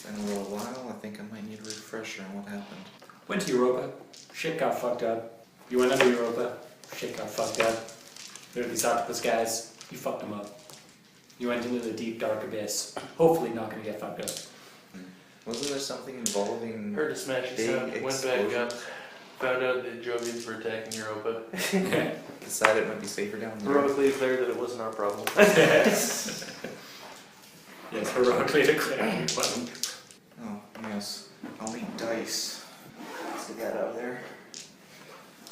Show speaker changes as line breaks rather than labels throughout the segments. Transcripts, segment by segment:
It's been a little while. I think I might need a refresher on what happened.
Went to Europa. Shit got fucked up. You went under Europa. Shit got fucked up. There were these octopus guys. You fucked them up. You went into the deep dark abyss. Hopefully not gonna get fucked up.
Wasn't there something involving...
Heard a smashing
big
sound, went back
explosion?
up, found out that Jovians were attacking Europa.
Decided it might be safer down there.
Heroically declared that it wasn't our problem.
Yes, heroically declared it wasn't.
Oh, yes. I'll need dice. Let's get that out of there.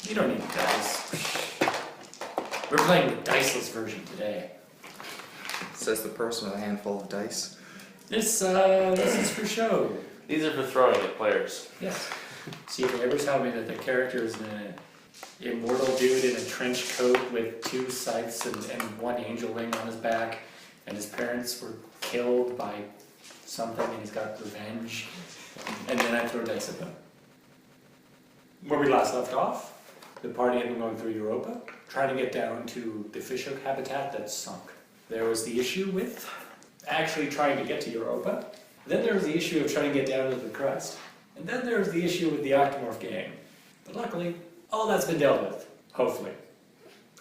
You don't need dice. We're playing the diceless version today.
Says the person with a handful of dice.
This is for show.
These are for throwing at players.
Yes. See, if they ever tell me that the character is an immortal dude in a trench coat with 2 scythes and 1 angel wing on his back, and his parents were killed by something and he's got revenge, and then I throw dice at them. Where we last left off, the party had been going through Europa, trying to get down to the fishhook habitat that's sunk. There was the issue with actually trying to get to Europa. Then there was the issue of trying to get down to the crust. And then there was the issue with the Octomorph gang. But luckily, all that's been dealt with. Hopefully.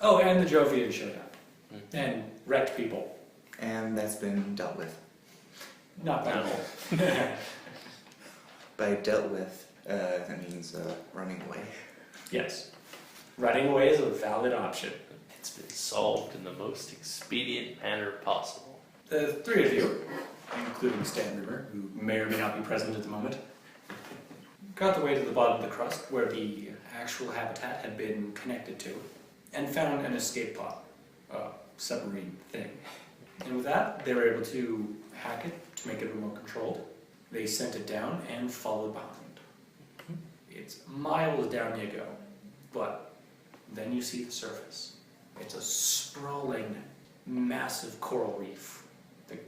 Oh, and the Jovians showed up. And wrecked people.
And that's been dealt with.
Not by all.
By dealt with, that means running away.
Yes. Running away is a valid option.
It's been solved in the most expedient manner possible.
The 3 of you, including Stan Rimmer, who may or may not be present at the moment, got the way to the bottom of the crust where the actual habitat had been connected to, and found an escape pod, a submarine thing. And with that, they were able to hack it to make it remote controlled. They sent it down and followed behind. It's miles down you go, but then you see the surface. It's a sprawling, massive coral reef that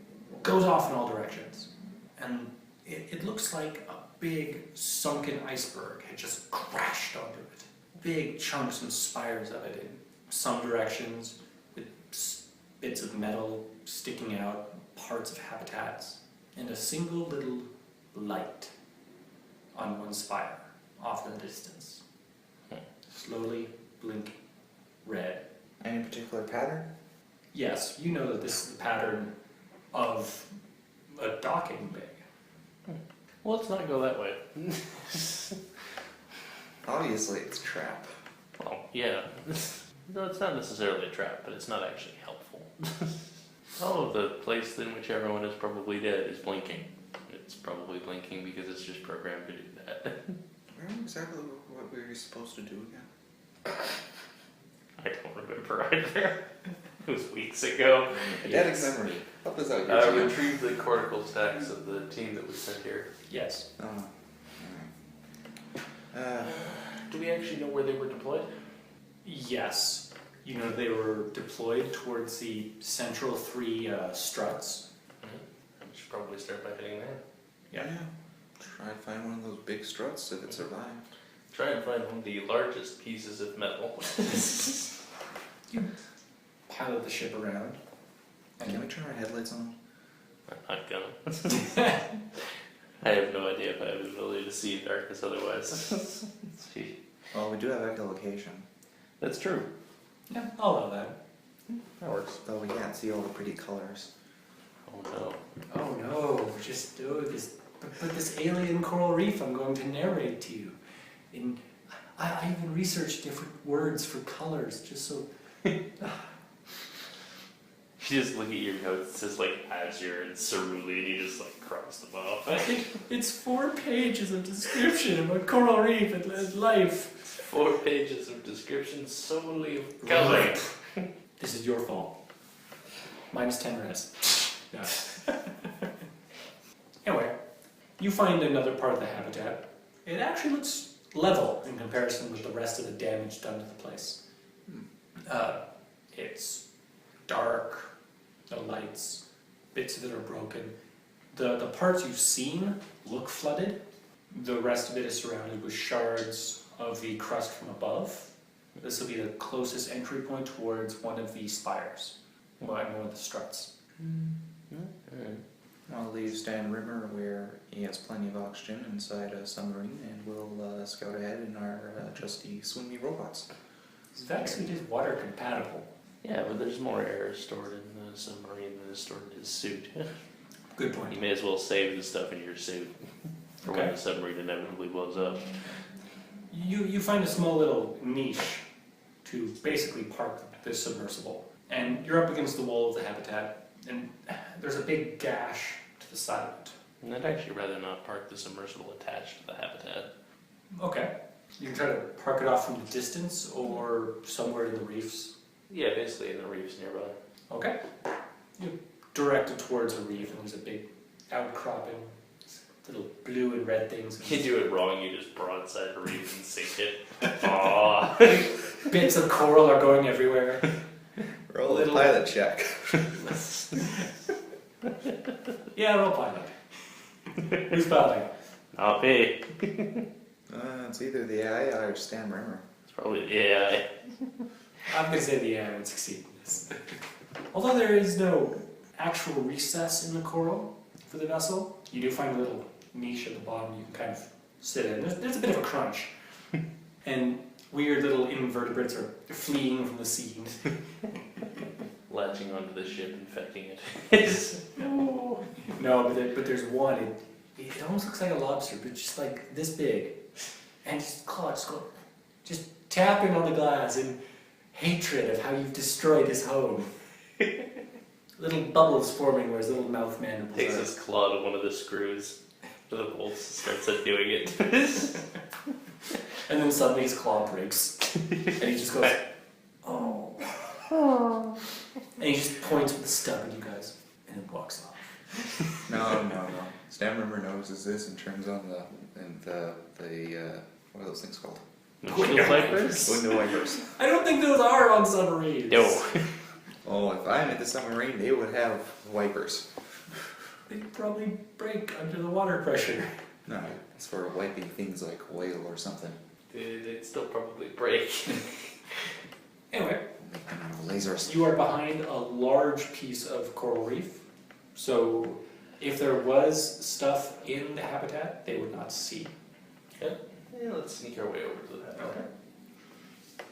goes off in all directions. And it looks like a big sunken iceberg had just crashed onto it. Big chunks and spires of it in some directions, with bits of metal sticking out, parts of habitats, and a single little light on one spire off in the distance. Slowly blinking red.
Any particular pattern?
Yes, you know that this is the pattern of a docking bay.
Well, let's not go that way.
Obviously, it's a trap.
Well, yeah. No, it's not necessarily a trap, but it's not actually helpful. Oh, the place in which everyone is probably dead is blinking. It's probably blinking because it's just programmed to do that.
Remember exactly what we were supposed to do again?
I don't remember either. It was weeks ago.
Eidetic memory. Help us out here. Jim.
Retrieve the cortical stacks of the team that was sent here.
Yes.
Oh. Alright.
Do we actually know where they were deployed?
Yes. You know they were deployed towards the central 3 struts.
I should probably start by heading there.
Yeah.
Try to find one of those big struts if it survived.
Try and find one of the largest pieces of metal.
You pilot the ship around.
Can we turn our headlights on?
I'm not gonna. I have no idea if I have the ability to see in darkness otherwise. Let's see.
Well, we do have echolocation.
That's true.
Yeah, I'll allow that.
That works.
Though we can't see all the pretty colors.
Oh no.
Oh no, just this alien coral reef I'm going to narrate to you. And I even researched different words for colors just so...
You just look at your notes, it says like azure and cerulean, and you just like cross them off.
It's 4 pages of description of a coral reef and life.
4 pages of description solely of color.
This is your fault. Minus 10 res. Yeah. Anyway, you find another part of the habitat. It actually looks level in comparison with the rest of the damage done to the place. It's dark, the lights, bits of it are broken. The parts you've seen look flooded. The rest of it is surrounded with shards of the crust from above. This will be the closest entry point towards one of the spires, one of the struts.
I'll leave Stan Rimmer where he has plenty of oxygen inside a submarine, and we'll scout ahead in our trusty swimmy robots.
That suit is water compatible.
Yeah, but there's more air stored in the submarine than is stored in his suit.
Good point.
You may as well save the stuff in your suit for when the submarine inevitably blows up.
You find a small little niche to basically park this submersible. And you're up against the wall of the habitat, and there's a big gash to the side of it.
And I'd actually rather not park the submersible attached to the habitat.
Okay. You can try to park it off from the distance or somewhere in the reefs.
Yeah, basically in the reefs nearby.
Okay. You direct it towards a reef, and there's a big outcropping, little blue and red things.
You do it wrong, you just broadside a reef and sink it. Aww.
Bits of coral are going everywhere.
Roll a pilot check.
Yeah, roll pilot. Who's piloting?
Not me.
It's either the AI or Stan Rimmer.
It's probably the AI.
I'm going to say the AI would succeed in this. Although there is no actual recess in the coral for the vessel, you do find a little niche at the bottom you can kind of sit in. There's a bit of a crunch. And weird little invertebrates are fleeing from the scene.
Latching onto the ship, infecting it.
No, but there's one. It almost looks like a lobster, but just like this big. And his claw just tapping on the glass in hatred of how you've destroyed his home. Little bubbles forming where his little mouth mandibles
Takes
are.
his claw to one of the screws to the bolts, starts doing it.
And then suddenly his claw breaks. And he just goes, oh. And he just points with the stub at you guys. And then walks off.
No. Stan Rimmer notices this and turns on the what are those things called?
Windshield wipers?
Window wipers.
I don't think those are on submarines.
No.
Oh, if I'm at the submarine, they would have wipers.
They'd probably break under the water pressure.
No, it's for wiping things like oil or something.
They'd still probably break.
Anyway,
Lasers.
you are behind a large piece of coral reef. So if there was stuff in the habitat, they would not see.
Okay. Yeah, let's sneak our way over to the habitat.
Okay.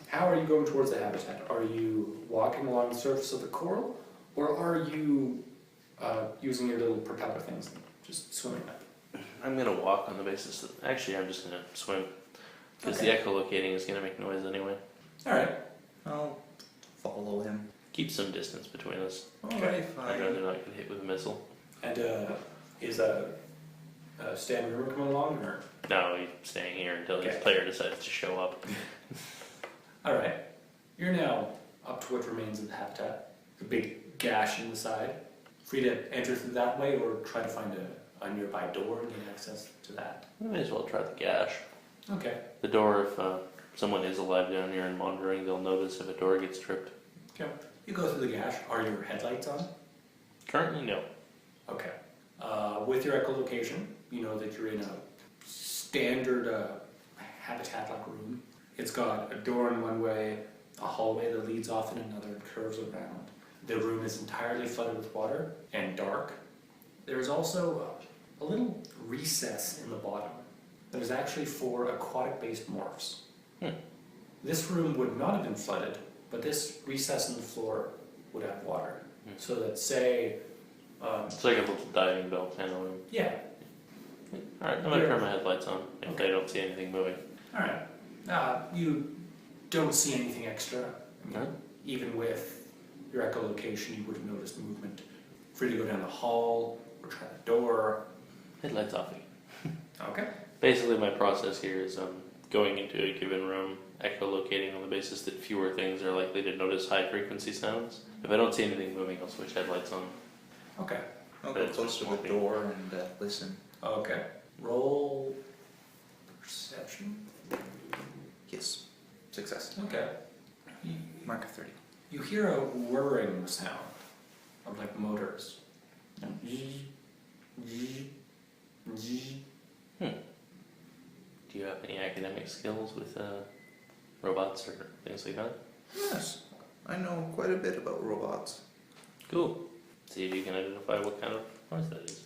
How are you going towards the habitat? Are you walking along the surface of the coral, or are you using your little propeller things and just swimming up?
I'm going to walk on the basis that... Actually, I'm just going to swim. Because the echolocating is going to make noise anyway.
Alright.
I'll follow him.
Keep some distance between us.
Okay,
I'd
fine.
rather not get hit with a missile.
And is Stan River coming along, or?
No, he's staying here until his player decides to show up.
Alright. You're now up to what remains of the habitat. The big gash in the side. Free to enter through that way or try to find a nearby door and get access to that.
We may as well try the gash.
Okay.
The door, if someone is alive down here and monitoring, they'll notice if a door gets tripped.
Okay. You go through the gash. Are your headlights on?
Currently, no.
Okay. With your echolocation, you know that you're in a standard habitat-like room. It's got a door in one way, a hallway that leads off in another and curves around. The room is entirely flooded with water and dark. There's also a little recess in the bottom that is actually for aquatic-based morphs. This room would not have been flooded, but this recess in the floor would have water. So that, say...
it's like a little diving bell kind of room.
Yeah.
Alright, I'm going to turn my headlights on if they don't see anything moving.
Alright. You don't see anything extra.
No?
Even with your echolocation, you would have noticed movement. Free to go down the hall or try the door.
Headlights off again.
Okay.
Basically, my process here is going into a given room, echolocating on the basis that fewer things are likely to notice high-frequency sounds. If I don't see anything moving, I'll switch headlights on.
Okay.
I'll go close to the door and listen.
Okay. Roll perception.
Yes. Success.
Okay.
Mark of 30.
You hear a whirring sound of like motors.
Do you have any academic skills with robots or things like that?
Yes. I know quite a bit about robots.
Cool. See if you can identify what kind of noise that is.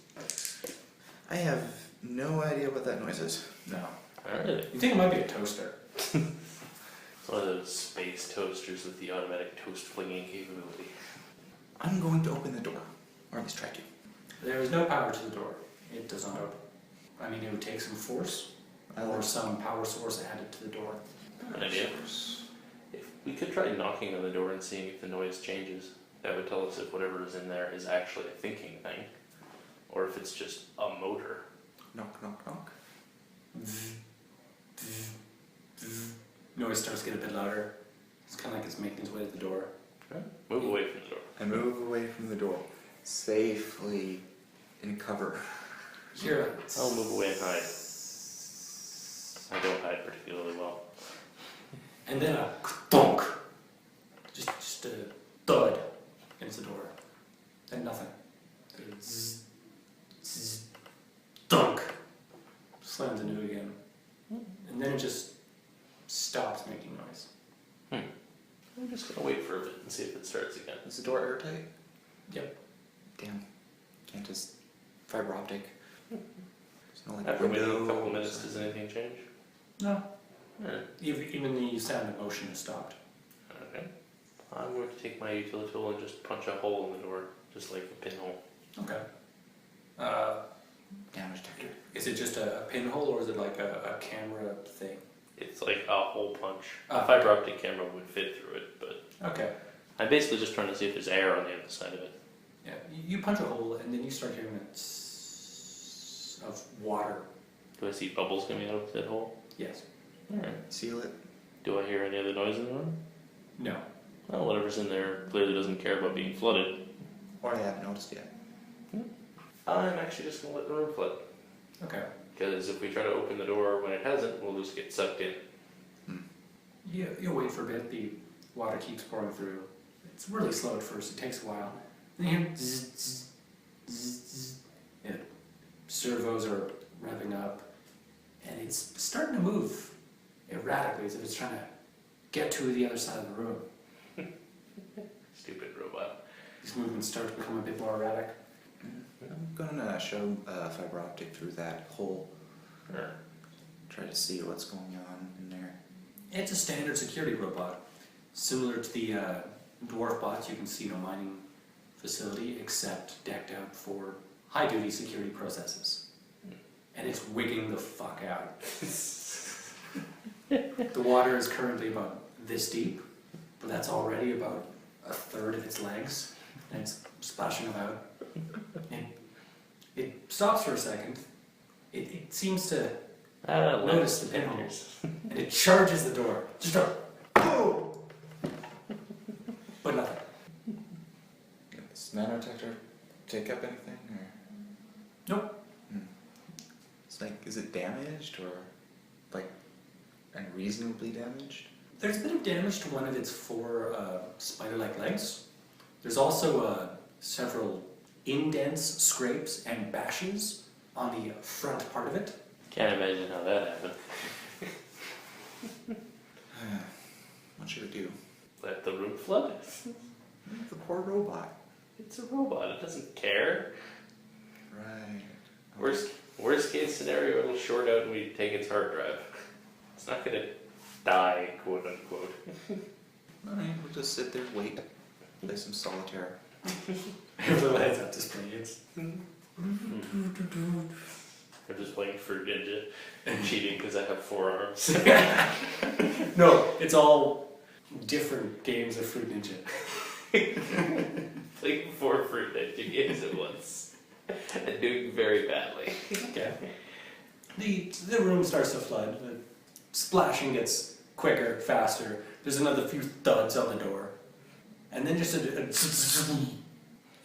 I have no idea what that noise is.
No.
Really?
You think it might be a toaster?
It's one of those space toasters with the automatic toast flinging capability.
I'm going to open the door, or at least try to.
There is no power to the door. It does not open. I mean, it would take some force or some power source added to the door.
An idea. If we could try knocking on the door and seeing if the noise changes, that would tell us if whatever is in there is actually a thinking thing, or if it's just a motor.
Knock, knock, knock.
Noise starts to get a bit louder. It's kind of like it's making its way to the door.
Okay. Move away from the door.
I move away from the door, safely in cover.
Here,
I'll move away and hide. I don't hide particularly well.
and then a thunk. Just a thud against the door. Then nothing. Zzz, zzz, thunk. Slams into it again. And then it just stops making noise.
I'm just gonna wait for a bit and see if it starts again.
Is the door airtight?
Yep.
Damn. Can't just fiber optic. There's no like
After waiting a
window
couple
or
minutes,
something.
does anything change?
No.
Alright.
Even the sound of motion has stopped.
Okay. I'm going to take my utility tool and just punch a hole in the door, just like a pinhole.
Okay.
Damage detector.
Is it just a pinhole or is it like a camera thing?
It's like a hole punch.
Ah.
A fiber optic camera would fit through it, but
Okay.
I'm basically just trying to see if there's air on the other side of it.
Yeah. You punch a hole and then you start hearing a tss of water.
Do I see bubbles coming out of that hole?
Yes.
Alright.
Seal it.
Do I hear any other noise in the room?
No.
Well, whatever's in there clearly doesn't care about being flooded.
Or I haven't noticed yet.
I'm actually just going to let the room flood.
Okay.
Because if we try to open the door when it hasn't, we'll just get sucked in.
You'll wait for a bit. The water keeps pouring through. It's really slow at first. It takes a while. Then you hear zzz, zzz, zzz, zzz. Yeah. Servos are revving up, and it's starting to move erratically as if it's trying to get to the other side of the room.
Stupid robot.
These movements start to become a bit more erratic.
I'm gonna show fiber optic through that hole.
Sure.
Try to see what's going on in there.
It's a standard security robot, similar to the dwarf bots you can see in a mining facility, except decked out for high-duty security processes. And it's wigging the fuck out. The water is currently about this deep, but that's already about a third of its legs, and it's splashing about. And it stops for a second. It seems to notice the pinhole, and it charges the door. Just a boom! But nothing.
Does nanodetector take up anything? Or?
Nope.
It's like, is it damaged or like unreasonably damaged?
There's a bit of damage to one of its four spider-like legs. There's also several indents, scrapes, and bashes on the front part of it.
Can't imagine how that happened.
What should I do?
Let the room flood.
The poor robot.
It's a robot. It doesn't care.
Right.
Worst case scenario, it'll short out and we take its hard drive. It's not gonna die, quote unquote.
Alright, we'll just sit there, wait, play some solitaire.
Little heads up display. It's
I'm just playing Fruit Ninja and cheating because I have 4 arms.
no, it's all different games of Fruit Ninja.
Playing 4 Fruit Ninja games at once and doing very badly.
Okay. The room starts to flood. The splashing gets quicker, faster. There's another few thuds on the door, and then just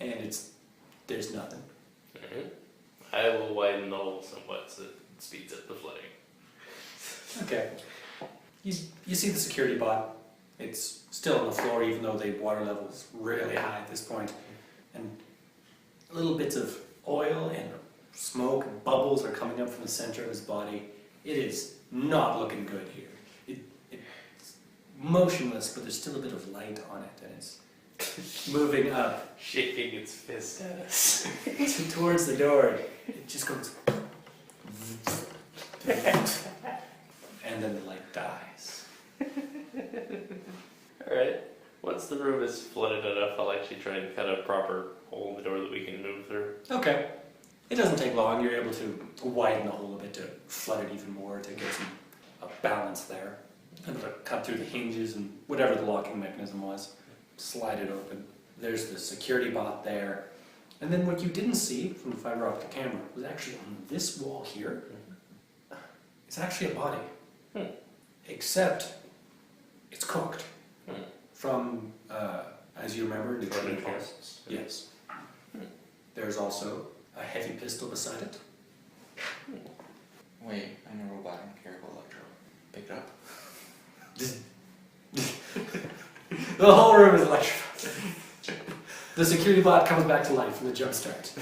and there's nothing.
Alright. I will widen the hole somewhat so that it speeds up the flooding.
Okay. You see the security bot. It's still on the floor even though the water level is really high at this point. And little bits of oil and smoke and bubbles are coming up from the center of his body. It is not looking good here. It's motionless, but there's still a bit of light on it, and it's moving up
Shaking its fist at us.
towards the door. It just goes. And then the light dies.
Alright. Once the room is flooded enough, I'll actually try and cut a proper hole in the door that we can move through.
Okay. It doesn't take long. You're able to widen the hole a bit to flood it even more to get some balance there. And cut through the hinges and whatever the locking mechanism was. Slide it open. There's the security bot there. And then what you didn't see from the fiber optic camera was actually on this wall here. It's actually a body. Except it's cooked. From, as you remember, the clean costs. Yes. There's also a heavy pistol beside it.
Wait, I'm a robot, I don't care about electro. Pick it up.
The whole room is electrified. The security bot comes back to life from the jump start.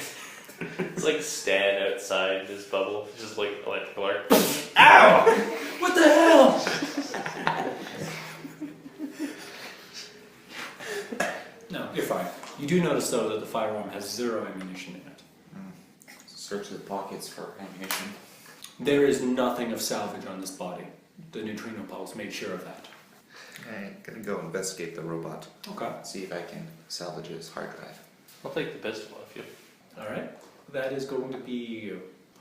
It's like Stan outside in his bubble, just like electrical arc. Ow!
What the hell? No, you're fine. You do notice though that the firearm has 0 ammunition in it.
Search the pockets for ammunition.
There is nothing of salvage on this body. The neutrino pulse made sure of that.
I'm gonna go investigate the robot.
Okay.
See if I can salvage his hard drive.
I'll take the pistol off you.
Alright. That is going to be a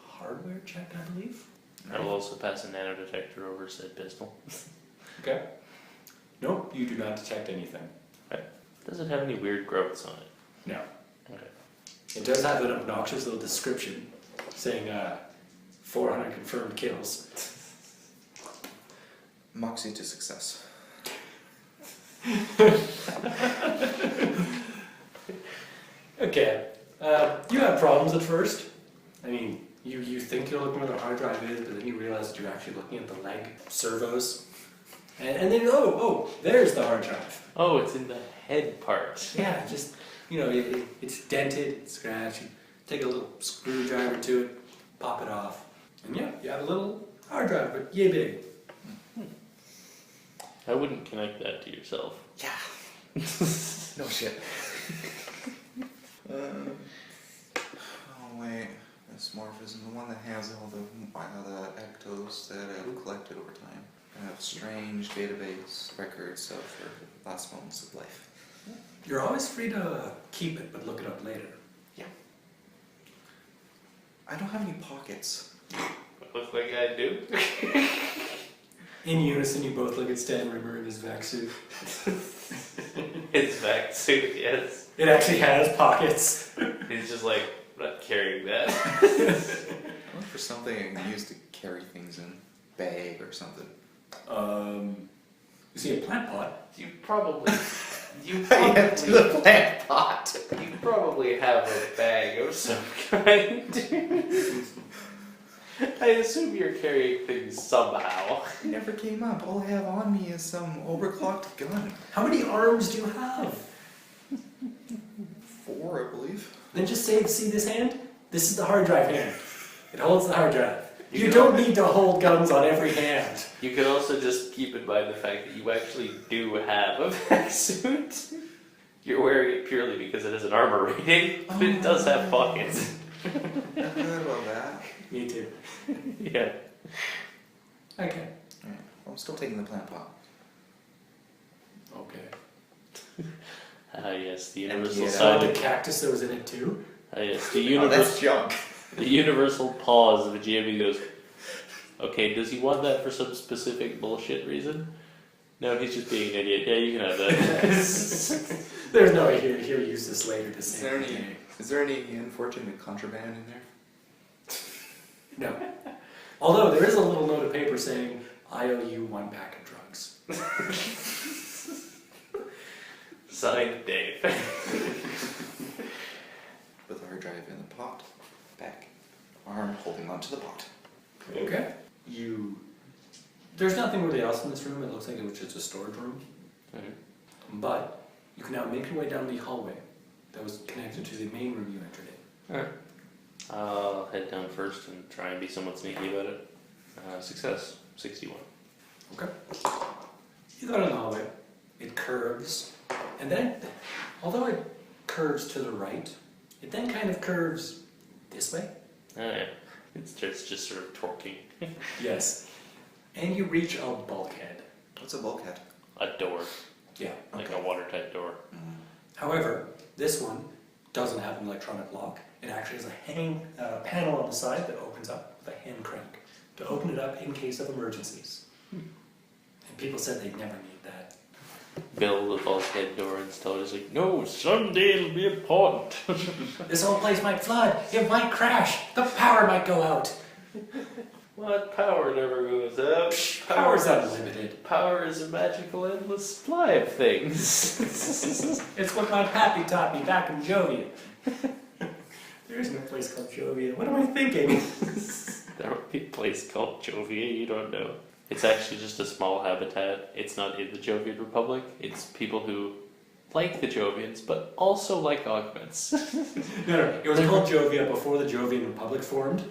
hardware check, I believe.
I will also pass a nanodetector over said pistol.
Okay. Nope, you do not detect anything.
Does it have any weird growths on it?
No.
Okay.
It does have an obnoxious little description saying 400 confirmed kills.
Moxie to success.
Okay. You have problems at first. I mean, you think you're looking where the hard drive is, but then you realize that you're actually looking at the leg servos. And then, oh, there's the hard drive.
Oh, it's in the head part.
Yeah, just, it's dented, it's scratched. You take a little screwdriver to it, pop it off. And yeah, you have a little hard drive, but yay big.
I wouldn't connect that to yourself.
Yeah. No shit. Oh wait, this morphism, the one that has all the ectos that I've collected over time. I have strange database records of her last moments of life.
You're always free to keep it, but look it up later.
Yeah. I don't have any pockets.
Looks like I do.
In unison, you both look at Stan Rimmer in his vac suit.
His vac suit, yes.
It actually has pockets.
He's just like, I'm not carrying that.
I look for something I can use to carry things in. Bag or something.
You see a plant pot?
You probably
to the plant pot.
You probably have a bag of some kind. I assume you're carrying things somehow.
It never came up. All I have on me is some overclocked gun.
How many arms do you have?
4, I believe.
Then just say, see this hand? This is the hard drive hand. It holds the hard drive. You don't need to hold guns on every hand.
You could also just keep in mind the fact that you actually do have a vac suit. You're wearing it purely because it has an armor rating, but it does have pockets.
I forgot about that.
Me too.
Yeah.
Okay.
Alright, well, I'm still taking the plant pot.
Okay.
Yes, the universal
Yeah.
sign
The
of...
cactus that was in it too?
yes, the
Oh, that's
universal...
junk.
The universal pause of a GM goes, okay, does he want that for some specific bullshit reason? No, he's just being an idiot. Yeah, you can have that.
There's no way he'll use this later to say.
Is there any unfortunate contraband in there?
No. Although there is a little note of paper saying, I owe you 1 pack of drugs.
Signed, Dave.
With the hard drive in the pot. Back. Arm holding onto the pot.
Okay. There's nothing really else in this room. It looks like it was just a storage room.
Mm-hmm.
But you can now make your way down the hallway that was connected to the main room you entered in.
Alright. I'll head down first and try and be somewhat sneaky about it. Success, 61.
Okay. You go down the hallway. It curves. And then Although it curves to the right, it then kind of curves this way.
Oh yeah. It's just sort of torquing.
Yes. And you reach a bulkhead.
What's a bulkhead?
A door.
Yeah.
Like a watertight door.
However, this one doesn't have an electronic lock. It actually has a panel on the side that opens up with a hand crank to open it up in case of emergencies. And people said they'd never need that.
Build a bulkhead door and still just like, no, someday it'll be important.
This whole place might flood. It might crash. The power might go out.
What? Power never goes up.
Power's unlimited.
Power is a magical endless supply of things.
It's what my pappy taught me back in Jovia. There is no place called Jovia. What am I thinking?
There will be a place called Jovia, you don't know. It's actually just a small habitat. It's not in the Jovian Republic. It's people who like the Jovians, but also like augments.
No, it was called Jovia before the Jovian Republic formed.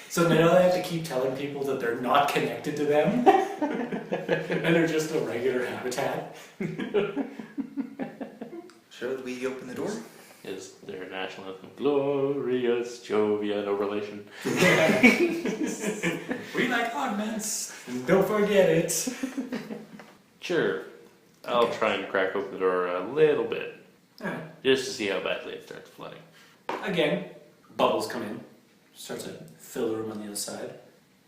So now they have to keep telling people that they're not connected to them. And they're just a regular habitat.
Shall we open the door?
Is their national anthem glorious Jovia, no relation?
We like augments. And don't forget it.
Sure. I'll try and crack open the door a little bit.
Alright.
Just to see how badly it starts flooding.
Again, bubbles come in. Starts to fill the room on the other side.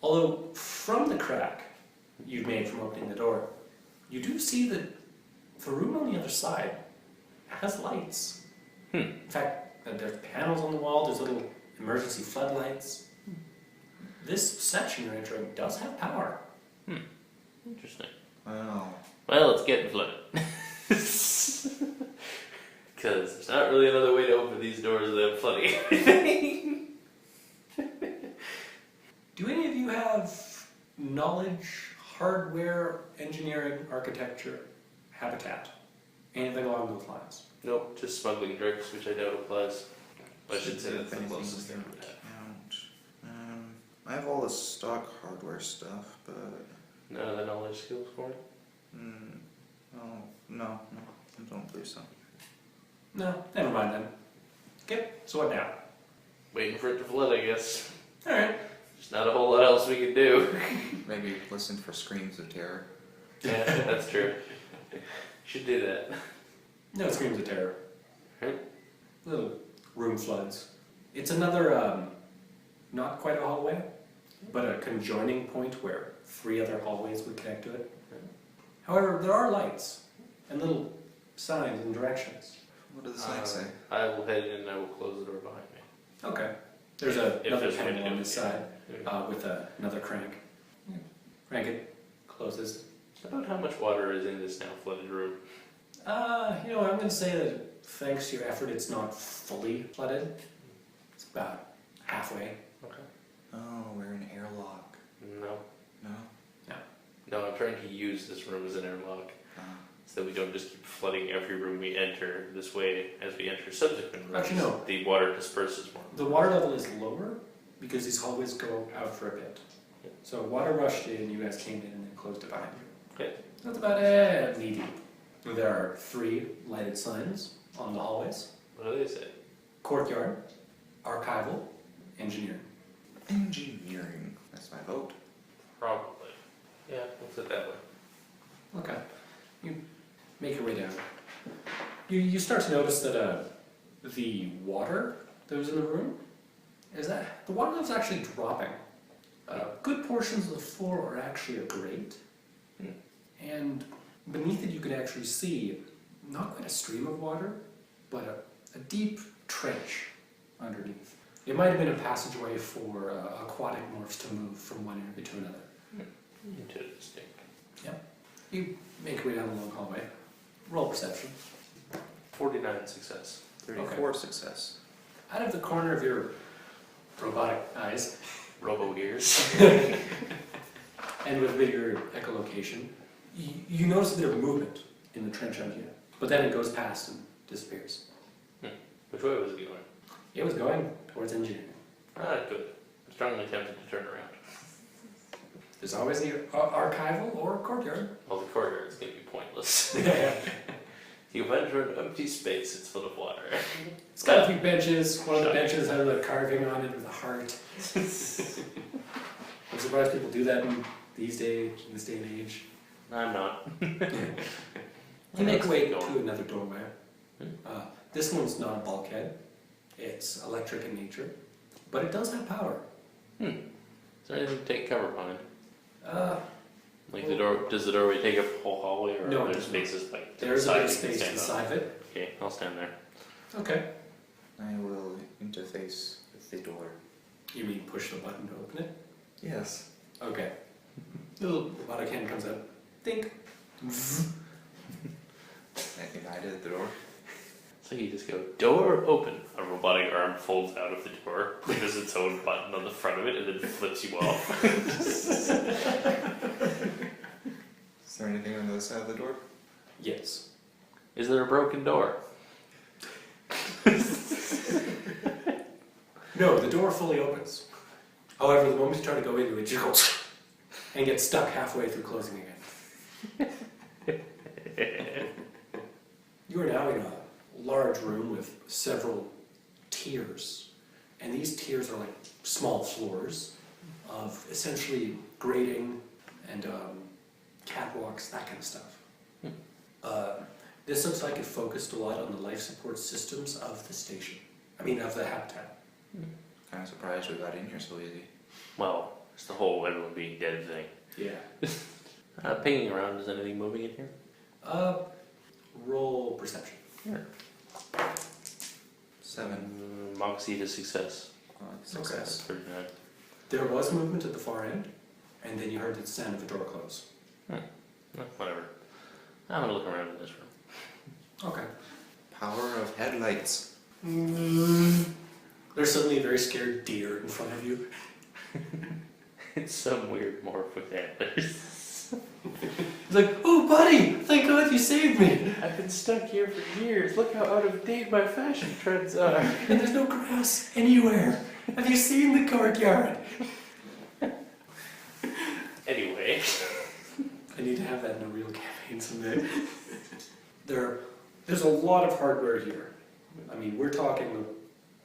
Although, from the crack you've made from opening the door, you do see that the room on the other side has lights. In fact, there's panels on the wall, there's little emergency floodlights. This section you're entering does have power.
Interesting.
Wow.
Well, it's getting flooded. Because there's not really another way to open these doors without flooding everything.
Do any of you have knowledge, hardware, engineering, architecture, habitat? Anything along those lines?
Nope, just smuggling drinks, which I doubt applies. I should say that's the
Anything
closest thing
doesn't
would have.
count. I have all the stock hardware stuff, but
None of the knowledge skills for it?
no, I don't believe so.
No, never mind then. Okay, so what now?
Waiting for it to flood, I guess.
Alright.
There's not a whole lot else we can do.
Maybe listen for screams of terror.
Yeah, that's true. Should do that.
No screams of terror.
Right.
Little room floods. It's another, not quite a hallway, but a conjoining point where 3 other hallways would connect to it. However, there are lights and little signs and directions.
What does the sign say?
I will head in and I will close the door behind me.
Okay. There's
If
another
there's a way to
panel
do
on
it,
this
yeah.
side with another crank. Crank it, closes.
About how much water is in this now flooded room?
I'm going to say that thanks to your effort, it's not fully flooded. It's about halfway.
Okay.
Oh, we're in an airlock.
No.
No?
No, I'm trying to use this room as an airlock so that we don't just keep flooding every room we enter. This way, as we enter subsequent rooms,
Actually, no.
the water disperses more.
The water level is lower because these hallways go out for a bit.
Yep.
So water rushed in, you guys came in and then closed it behind you.
Okay.
That's about knee deep. There are 3 lighted signs on the hallways.
What do they say?
Courtyard, archival, engineering.
Engineering. That's my vote.
Probably. Yeah, we'll sit that way.
Okay. You make your way down. You start to notice that the water that was in the room, the water level's actually dropping. Good portions of the floor are actually a grate. And beneath it you can actually see, not quite a stream of water, but a deep trench underneath. It might have been a passageway for aquatic morphs to move from one area to another.
Interesting.
Yep. You make your way down the long hallway. Roll perception.
49 success.
34 success.
Out of the corner of your robotic eyes,
Robo ears.
and with bigger echolocation, you notice a bit of movement in the trench under you. But then it goes past and disappears.
Which way was it going?
It was going towards engineering.
Ah, good. I'm strongly tempted to turn around.
There's always the archival or courtyard.
Well, the courtyard's going to be pointless. You enter an empty space, it's full of water.
It's got a few benches. One of the benches has a carving on it with a heart. I'm surprised people do that in this day and age.
I'm not.
You make way to another doorway. This one's not a bulkhead. It's electric in nature, but it does have power.
Is there anything to take cover behind? Like
well,
the door? Does the doorway take up the whole hallway, or
no,
are there spaces like
there's a
side
bit of
you can
space
stand
inside of it.
Okay, I'll stand there.
Okay.
I will interface with the door.
You mean push the button to open it?
Yes.
Okay. The little robotic hand comes out. Think.
Anything I did at the door?
So you just go, door open. A robotic arm folds out of the door, pushes its own button on the front of it, and then flips you off.
Is there anything on the other side of the door?
Yes.
Is there a broken door?
No, the door fully opens. However, the moment you try to go into it, you go and get stuck halfway through closing again. You are now in a large room with several tiers. And these tiers are like small floors of essentially grading and catwalks, that kind of stuff. This looks like it focused a lot on the life support systems of the station. I mean, of the habitat.
Kind of surprised we got in here so easy.
Well, it's the whole everyone being dead thing.
Yeah.
Pinging around, is anything moving in here?
Roll perception.
Sure.
7.
Moxie to success.
Success.
39.
There was movement at the far end, and then you heard the sound of a door close.
Whatever. I'm gonna look around in this room.
Okay.
Power of headlights.
There's suddenly a very scared deer in front of you.
It's some weird morph with antlers.
It's like, oh buddy, thank God you saved me.
I've been stuck here for years. Look how out of date my fashion trends are.
And there's no grass anywhere. Have you seen the courtyard?
Anyway.
I need to have that in a real campaign someday. There's a lot of hardware here. I mean, we're talking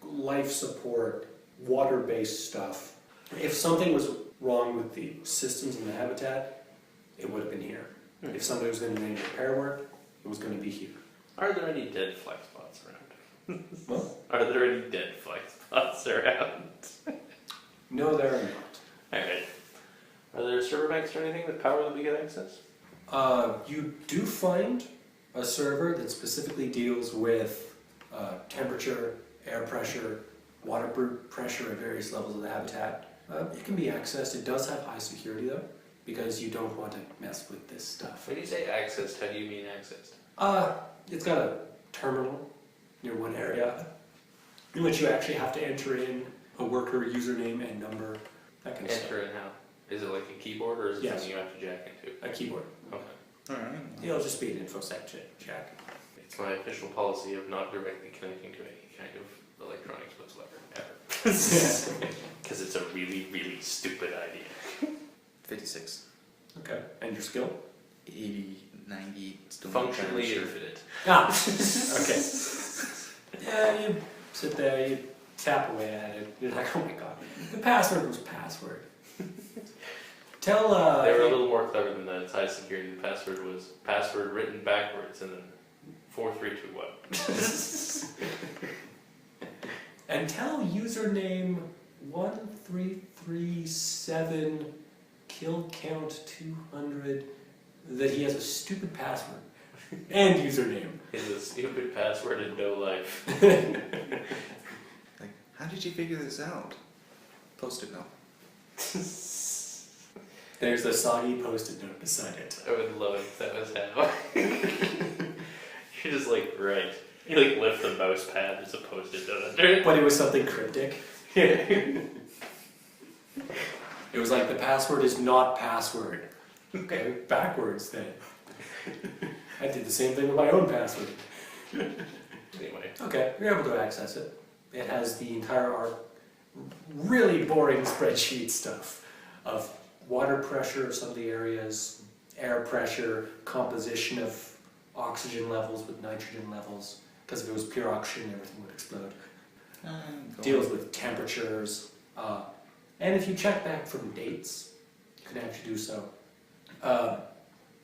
life support, water-based stuff. If something was wrong with the systems in the habitat, it would have been here. If somebody was going to do any repair work, it was going to be here.
Are there any dead flight spots around?
What?
Are there any dead flight spots around?
No, there are not.
Alright. Are there server banks or anything with power that we can access?
You do find a server that specifically deals with temperature, air pressure, water pressure at various levels of the habitat. It can be accessed. It does have high security though, because you don't want to mess with this stuff.
When you say accessed, how do you mean accessed?
It's got a terminal near one area in which you actually have to enter in a worker username and number, that kind of stuff.
Enter in how? Is it like a keyboard or is it
Yes.
something you have to jack into?
A keyboard.
Okay.
Alright.
It'll just be an infosec jack.
It's my official policy of not directly connecting to any kind of electronics whatsoever, ever. Because it's a really, really stupid idea.
56.
Okay. And your skill?
80, 90. Still
Functionally
not sure.
infinite.
Okay. Yeah, you sit there, you tap away at it. You're like, oh my god. The password was password. Tell,
They were a little more clever than that. It's high security. The password was password written backwards and then 4321.
And tell username 1337 kill count 200 that he has a stupid password and username.
It's a stupid password and no life.
Like, how did you figure this out? Post-it note.
There's a soggy post-it note beside it.
I would love it if that was how. You're just like, right. You like lift the mouse pad, there's a post-it note under it.
But it was something cryptic. It was like, the password is not password. Okay, backwards then. I did the same thing with my own password.
Anyway.
Okay, you're able to access it. It has the entire really boring spreadsheet stuff of water pressure of some of the areas, air pressure, composition of oxygen levels with nitrogen levels, because if it was pure oxygen, everything would explode.
Go
Deals
on.
with temperatures, and if you check back from dates, you can actually do so.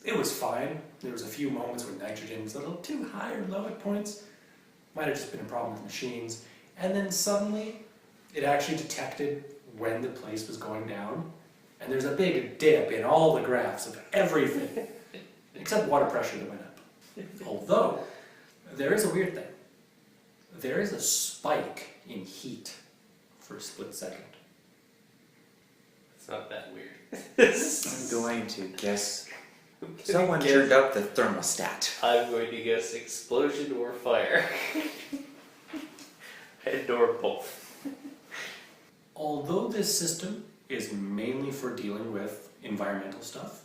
It was fine. There was a few moments where nitrogen was a little too high or low at points. Might have just been a problem with machines. And then suddenly, it actually detected when the place was going down. And there's a big dip in all the graphs of everything, except water pressure that went up. Although, there is a weird thing. There is a spike in heat for a split second.
It's not that weird.
I'm going to guess someone turned up the thermostat.
I'm going to guess explosion or fire. And or both.
Although this system is mainly for dealing with environmental stuff,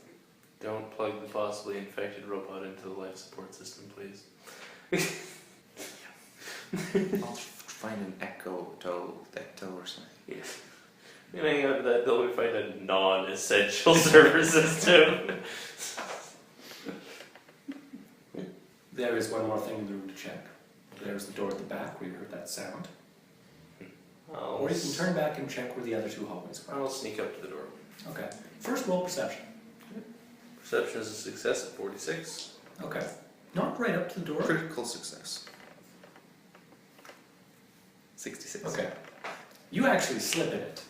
Don't plug the possibly infected robot into the life support system, please.
I'll find an ecto or something.
Yes. And hang on to that till we find a non-essential server system.
there is one more thing in the room to check. There's the door at the back where you heard that sound. Or you can turn back and check where the other two hallways are.
I'll sneak up to the door.
Okay. First roll perception.
Perception is a success at 46.
Okay. Not right up to the door.
Critical success. 66.
Okay. You actually slip in it.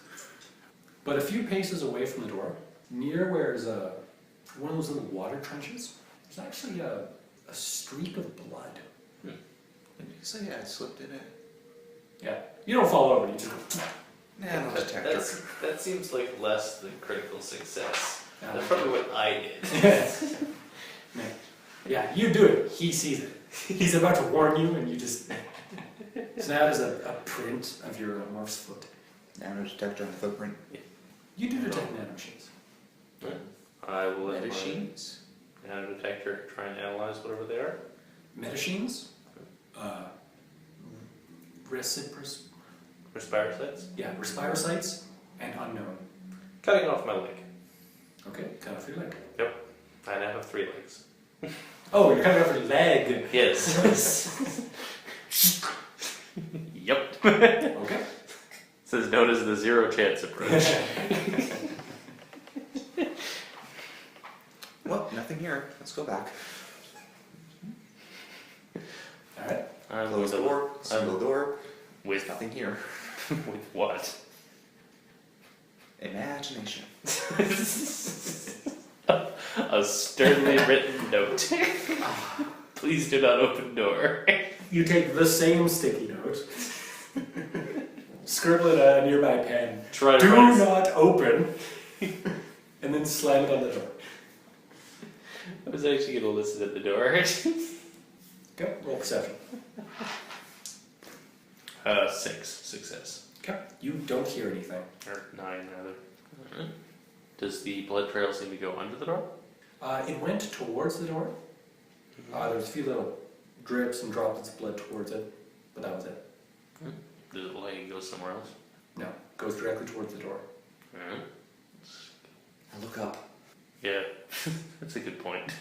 But a few paces away from the door, near where is one of those little water trenches, there's actually a streak of blood.
Did you say I slipped in it?
Yeah. You don't fall over, you just
Nano detector.
That seems like less than critical success.
Yeah.
That's probably what I did.
Yeah, you do it. He sees it. He's about to warn you, and you just. So now there's a print of your morph's foot.
Nano detector on the footprint.
You do detect nanomachines.
I will let my
Machines.
nano detector try and analyze whatever they are.
Metachines, recipros,
Respirocytes.
yeah, respirocytes, and unknown.
Cutting off my leg.
Okay, cut off your leg.
Yep. I now have 3 legs.
Oh, you're cutting off your leg.
Yes. Yep.
Okay.
This is known as the zero chance approach.
Well, nothing here. Let's go back.
All right.
Close the door. Seal the door.
With
Nothing here.
with what?
Imagination.
A sternly written note. Please do not open door.
You take the same sticky note, scribble it on a nearby pen.
Try to
Do
write-
not open, and then slam it on the door.
I was actually going to listen at the door.
Okay. Roll perception.
6 success.
Okay. You don't hear anything.
Or 9 rather. Does the blood trail seem to go under the door?
It went towards the door. There was a few little drips and droplets of blood towards it, but that was it.
Does it look like it goes somewhere else?
No, goes directly towards the door.
I look up.
Yeah, that's a good point.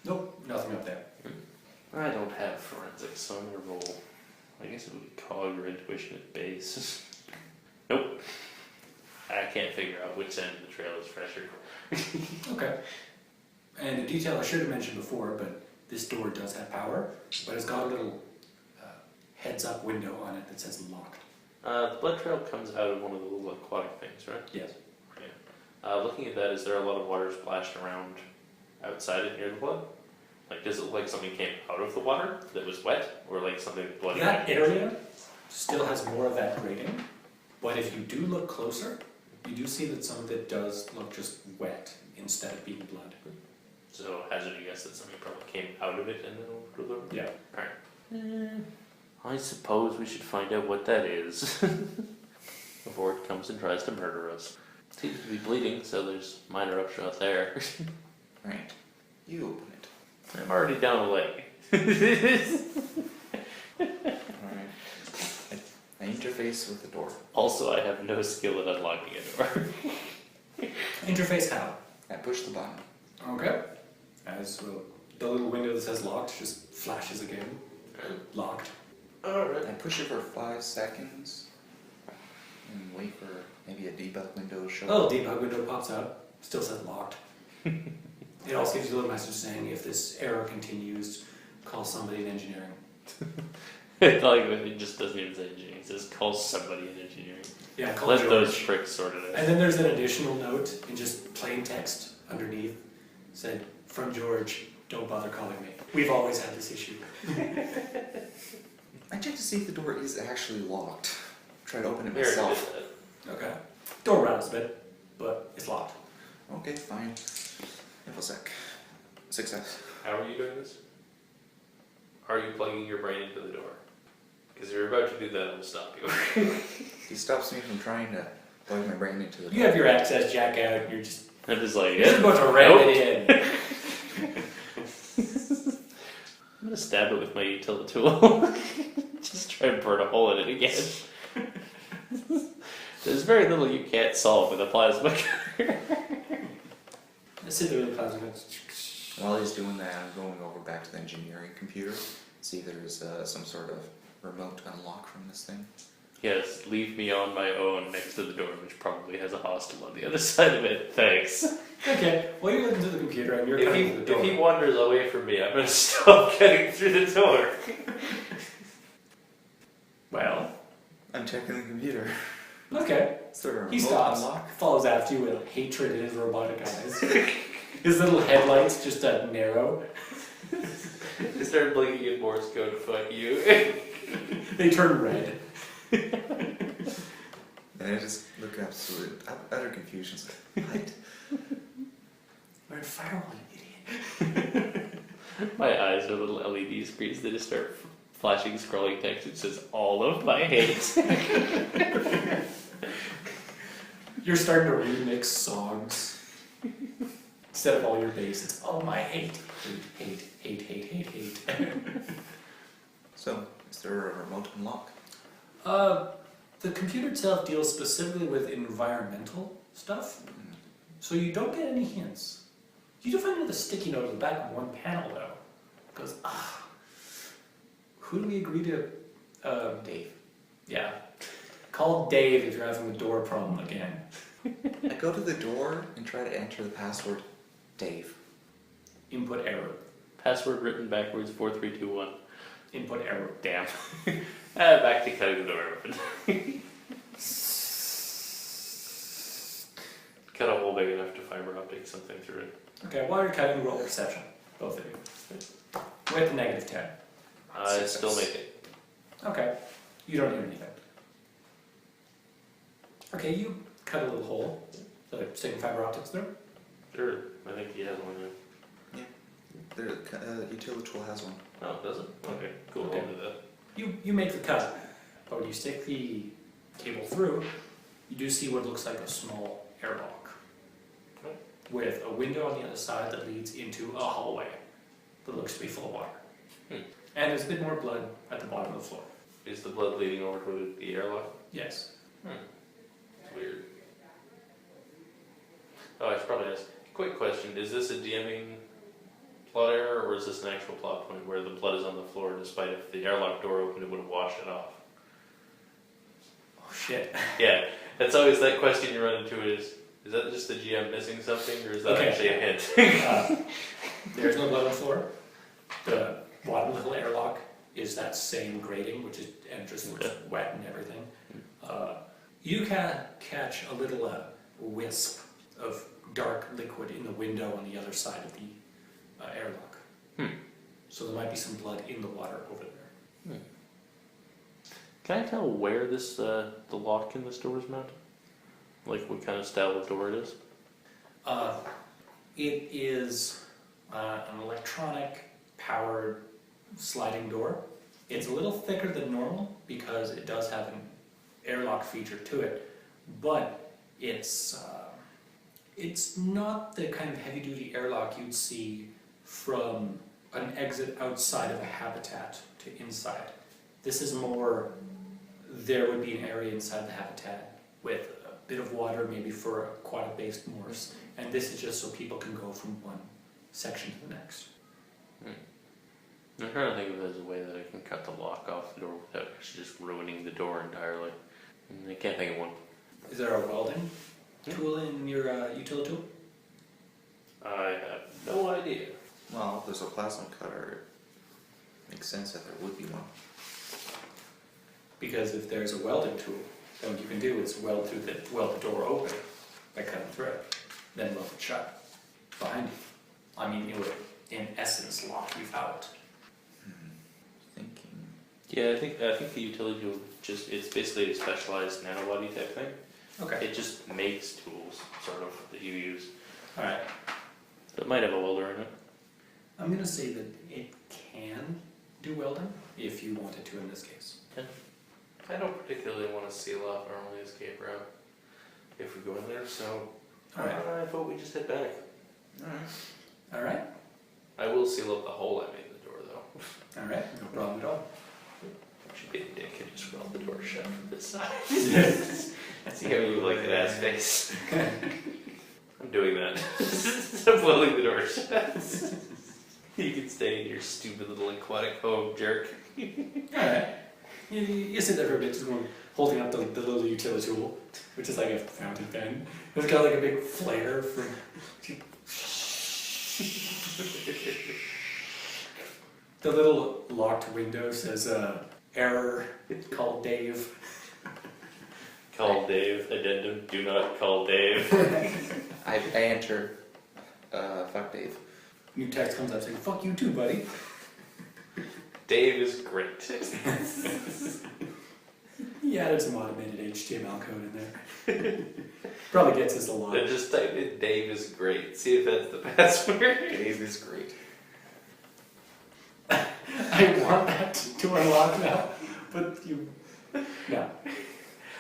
Nope, nothing up there.
I don't have forensics, so I'm gonna roll. I guess it would be cog or intuition at base. Nope. I can't figure out which end of the trail is fresher.
Okay. And a detail I should have mentioned before, but this door does have power, but it's got a little heads-up window on it that says locked.
The blood trail comes out of one of the little aquatic things, right?
Yes.
Looking at that, is there a lot of water splashed around outside it near the blood? Like, does it look like something came out of the water that was wet, or like something that blood?
That area still has more of that grading, but if you do look closer, you do see that some of it does look just wet instead of being blood.
So, hazard a guess that something probably came out of it and then over to the.
Yeah.
Alright. I suppose we should find out what that is before it comes and tries to murder us. Seems to be bleeding, so there's minor upshot there.
Right. You open it.
I'm already down a leg.
Alright. I interface with the door.
Also, I have no skill at unlocking a door.
Interface how?
I push the button.
Okay. As will the little window that says locked just flashes again. Locked.
Alright.
I push it for 5 seconds and wait for maybe a debug window to show
Oh,
up.
debug window pops out. Still says locked. It also gives you a little message saying if this error continues, call somebody in engineering.
Like, it just doesn't even say engineering. It says call somebody in engineering.
Yeah, call
Let
George.
those pricks sort it out.
And then there's an additional note in just plain text underneath. Said, from George, don't bother calling me. We've always had this issue.
I checked to see if the door is actually locked. Try to open it
We already did
myself.
that.
Okay. Door rattles a bit, but it's locked.
Okay, fine. Infosec. Success.
How are you doing this? Are you plugging your brain into the door? Because if you're about to do that, it'll stop you.
He stops me from trying to plug my brain into the door.
You have your access jack out, and you're just
I'm just like,
you're just about to ram it in.
I'm gonna stab it with my utility tool. Just try and burn a hole in it again. There's very little you can't solve with a plasma cutter.
Let's sit there with the plasma.
While he's doing that, I'm going over back to the engineering computer. See if there's some sort of remote unlock from this thing.
Yes, leave me on my own next to the door, which probably has a hostel on the other side of it. Thanks.
Okay, well you're looking through the computer and you're cutting through the door.
If he wanders away from me, I'm gonna stop cutting through the door.
Well,
I'm checking the computer.
okay.
Is there a remote
He stops,
unlock?
follows after you with hatred in his robotic eyes. His little headlights just narrow.
I started blinking at Morse code, fuck you.
They turn red.
And I just look absolute utter confusion. What?
We're in firewall, you idiot.
My eyes are little LED screens. They just start flashing, scrolling text. It says all of my hate.
You're starting to remix songs. Instead of all your bass, it's all my hate. Hate, hate, hate, hate, hate, hate.
So, is there a remote unlock?
The computer itself deals specifically with environmental stuff, so you don't get any hints. You do find another sticky note at the back of one panel, though. It goes, who do we agree to?
Dave.
Yeah. Call Dave if you're having the door problem again.
I go to the door and try to enter the password Dave.
Input error.
Password written backwards, 4321.
Input error.
Damn. Back to cutting the door open. Cut a hole big enough to fiber optic something through it.
Okay, while you're cutting, roll perception. Both of you. With the negative 10.
I still make it.
Okay. You don't hear anything. Okay, you cut a little hole. So sticking fiber optics through.
Sure, I think he has one there.
The utility tool has one.
Oh, does it? Okay, cool.
Okay.
I'll do that.
You make the cut, but when you stick the cable through, you do see what looks like a small airlock with a window on the other side that leads into a hallway that looks to be full of water. And there's a bit more blood at the bottom of the floor.
Is the blood leading over to the airlock?
Yes.
It's weird. Oh, I should probably ask. Quick question: is this a DMing plot error, or is this an actual plot point where the blood is on the floor, despite if the airlock door opened, it would have washed it off?
Oh shit.
Yeah, that's always that question you run into. Is that just the GM missing something, or is that
Okay.
actually a hint?
There's no blood on the floor. The bottom little airlock is that same grating, which is and just looks wet and everything. You can catch a little wisp of dark liquid in the window on the other side of the airlock. So there might be some blood in the water over there.
Can I tell where this the lock in this door is mounted? Like what kind of style of door it is?
It is an electronic powered sliding door. It's a little thicker than normal because it does have an airlock feature to it, but it's not the kind of heavy-duty airlock you'd see from an exit outside of a habitat to inside. This is more, there would be an area inside the habitat with a bit of water, maybe for aquatic-based morphs, and this is just so people can go from one section to the next.
I'm trying to think if there's a way that I can cut the lock off the door without actually just ruining the door entirely. I can't think of one.
Is there a welding tool in your utility tool?
I have no idea.
Well, if there's a plasma cutter, it makes sense that there would be one.
Because if there's a welding tool, then what you can do is weld the door open by cutting through it, then weld it shut behind you. I mean, it would, in essence, lock you out.
Thinking.
Yeah, I think the utility tool it's basically a specialized nanobody type thing.
Okay.
It just makes tools, sort of, that you use.
Alright.
So it might have a welder in it.
I'm going to say that it can do welding, if you wanted to in this case.
I don't particularly want to seal off our only escape route if we go in there, so
Alright.
I vote we just head back.
Alright.
I will seal up the hole I made in the door, though.
Alright, no problem at all.
I should be a dick and just weld the door shut from this side. See how you like that ass face. I'm doing that. I'm welding the door shut. You can stay in your stupid little aquatic home, jerk.
Alright. You sit there for a bit, just going, holding up the little utility tool, which is like a fountain pen. It's got like a big flare for. The little locked window says, error, call Dave.
Call Dave. Addendum. Do not call Dave.
I enter. Fuck Dave.
New text comes up saying, fuck you too, buddy.
Dave is great.
He added some automated HTML code in there. Probably gets us a lot.
Then just type in Dave is great. See if that's the password.
Dave is great.
I want that to unlock now, but you... No.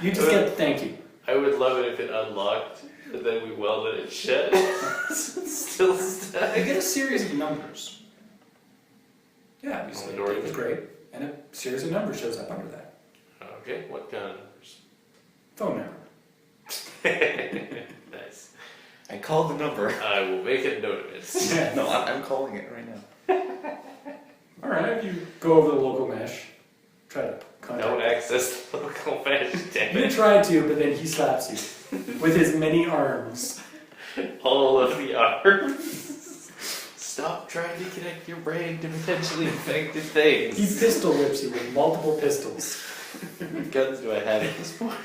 You just get thank you.
I would love it if it unlocked, and then we welded it shut. It's still stuck.
You get a series of numbers. Yeah, you say
the door.
Dave is great, and a series of numbers shows up under that.
Okay, what kind of numbers?
Phone number.
Nice.
I called the number.
I will make a note of it.
No, I'm calling it right now.
Alright, you go over the local mesh, try to contact
No access to local mesh, damn
You
it.
try to, but then he slaps you with his many arms.
All of the arms. Stop trying to connect your brain to potentially infected things.
He pistol whips you with multiple pistols.
How many guns do I have at this point?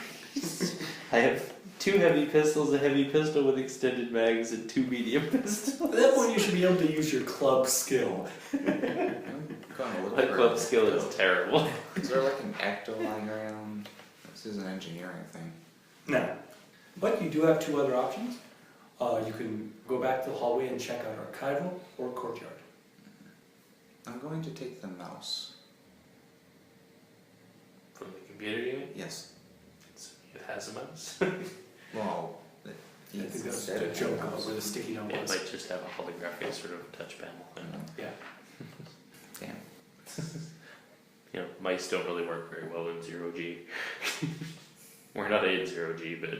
I have 2 heavy pistols, a heavy pistol with extended mags, and 2 medium pistols.
At that point, you should be able to use your club skill.
My club skill is terrible.
Is there like an ecto lying around? This is an engineering thing.
No. But you do have 2 other options. You can go back to the hallway and check out archival or courtyard.
I'm going to take the mouse.
From the computer unit?
Yes.
It has a mouse.
Well,
I think that's just a joke about where the sticky note
It
was.
might just have a holographic sort of touch panel. And,
Yeah.
Damn.
you know, mice don't really work very well in 0G. We're not in 0G, but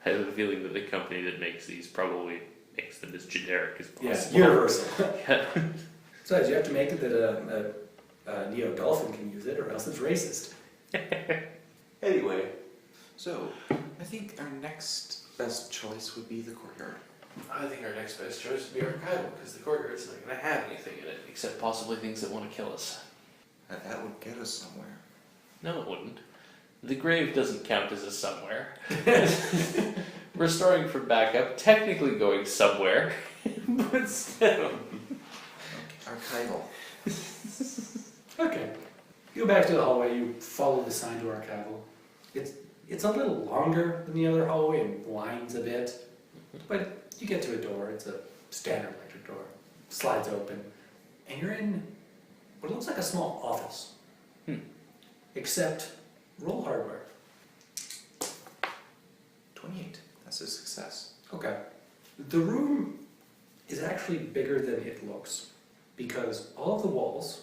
I have a feeling that the company that makes these probably makes them as generic as possible.
Yes, universal.
Yeah.
Besides, you have to make it that a Neo Dolphin can use it, or else it's racist.
Anyway.
So, I think our next best choice would be the courtyard.
I think our next best choice would be archival, because the courtyard's not going to have anything in it, except possibly things that want to kill us.
That would get us somewhere.
No, it wouldn't. The grave doesn't count as a somewhere. Restoring for backup, technically going somewhere, but still.
Archival.
Okay. You go back to the hallway, you follow the sign to archival. It's a little longer than the other hallway and winds a bit, but you get to a door. It's a standard electric door. Slides open, and you're in what looks like a small office. Except, roll hardware.
28. That's a success.
Okay. The room is actually bigger than it looks, because all of the walls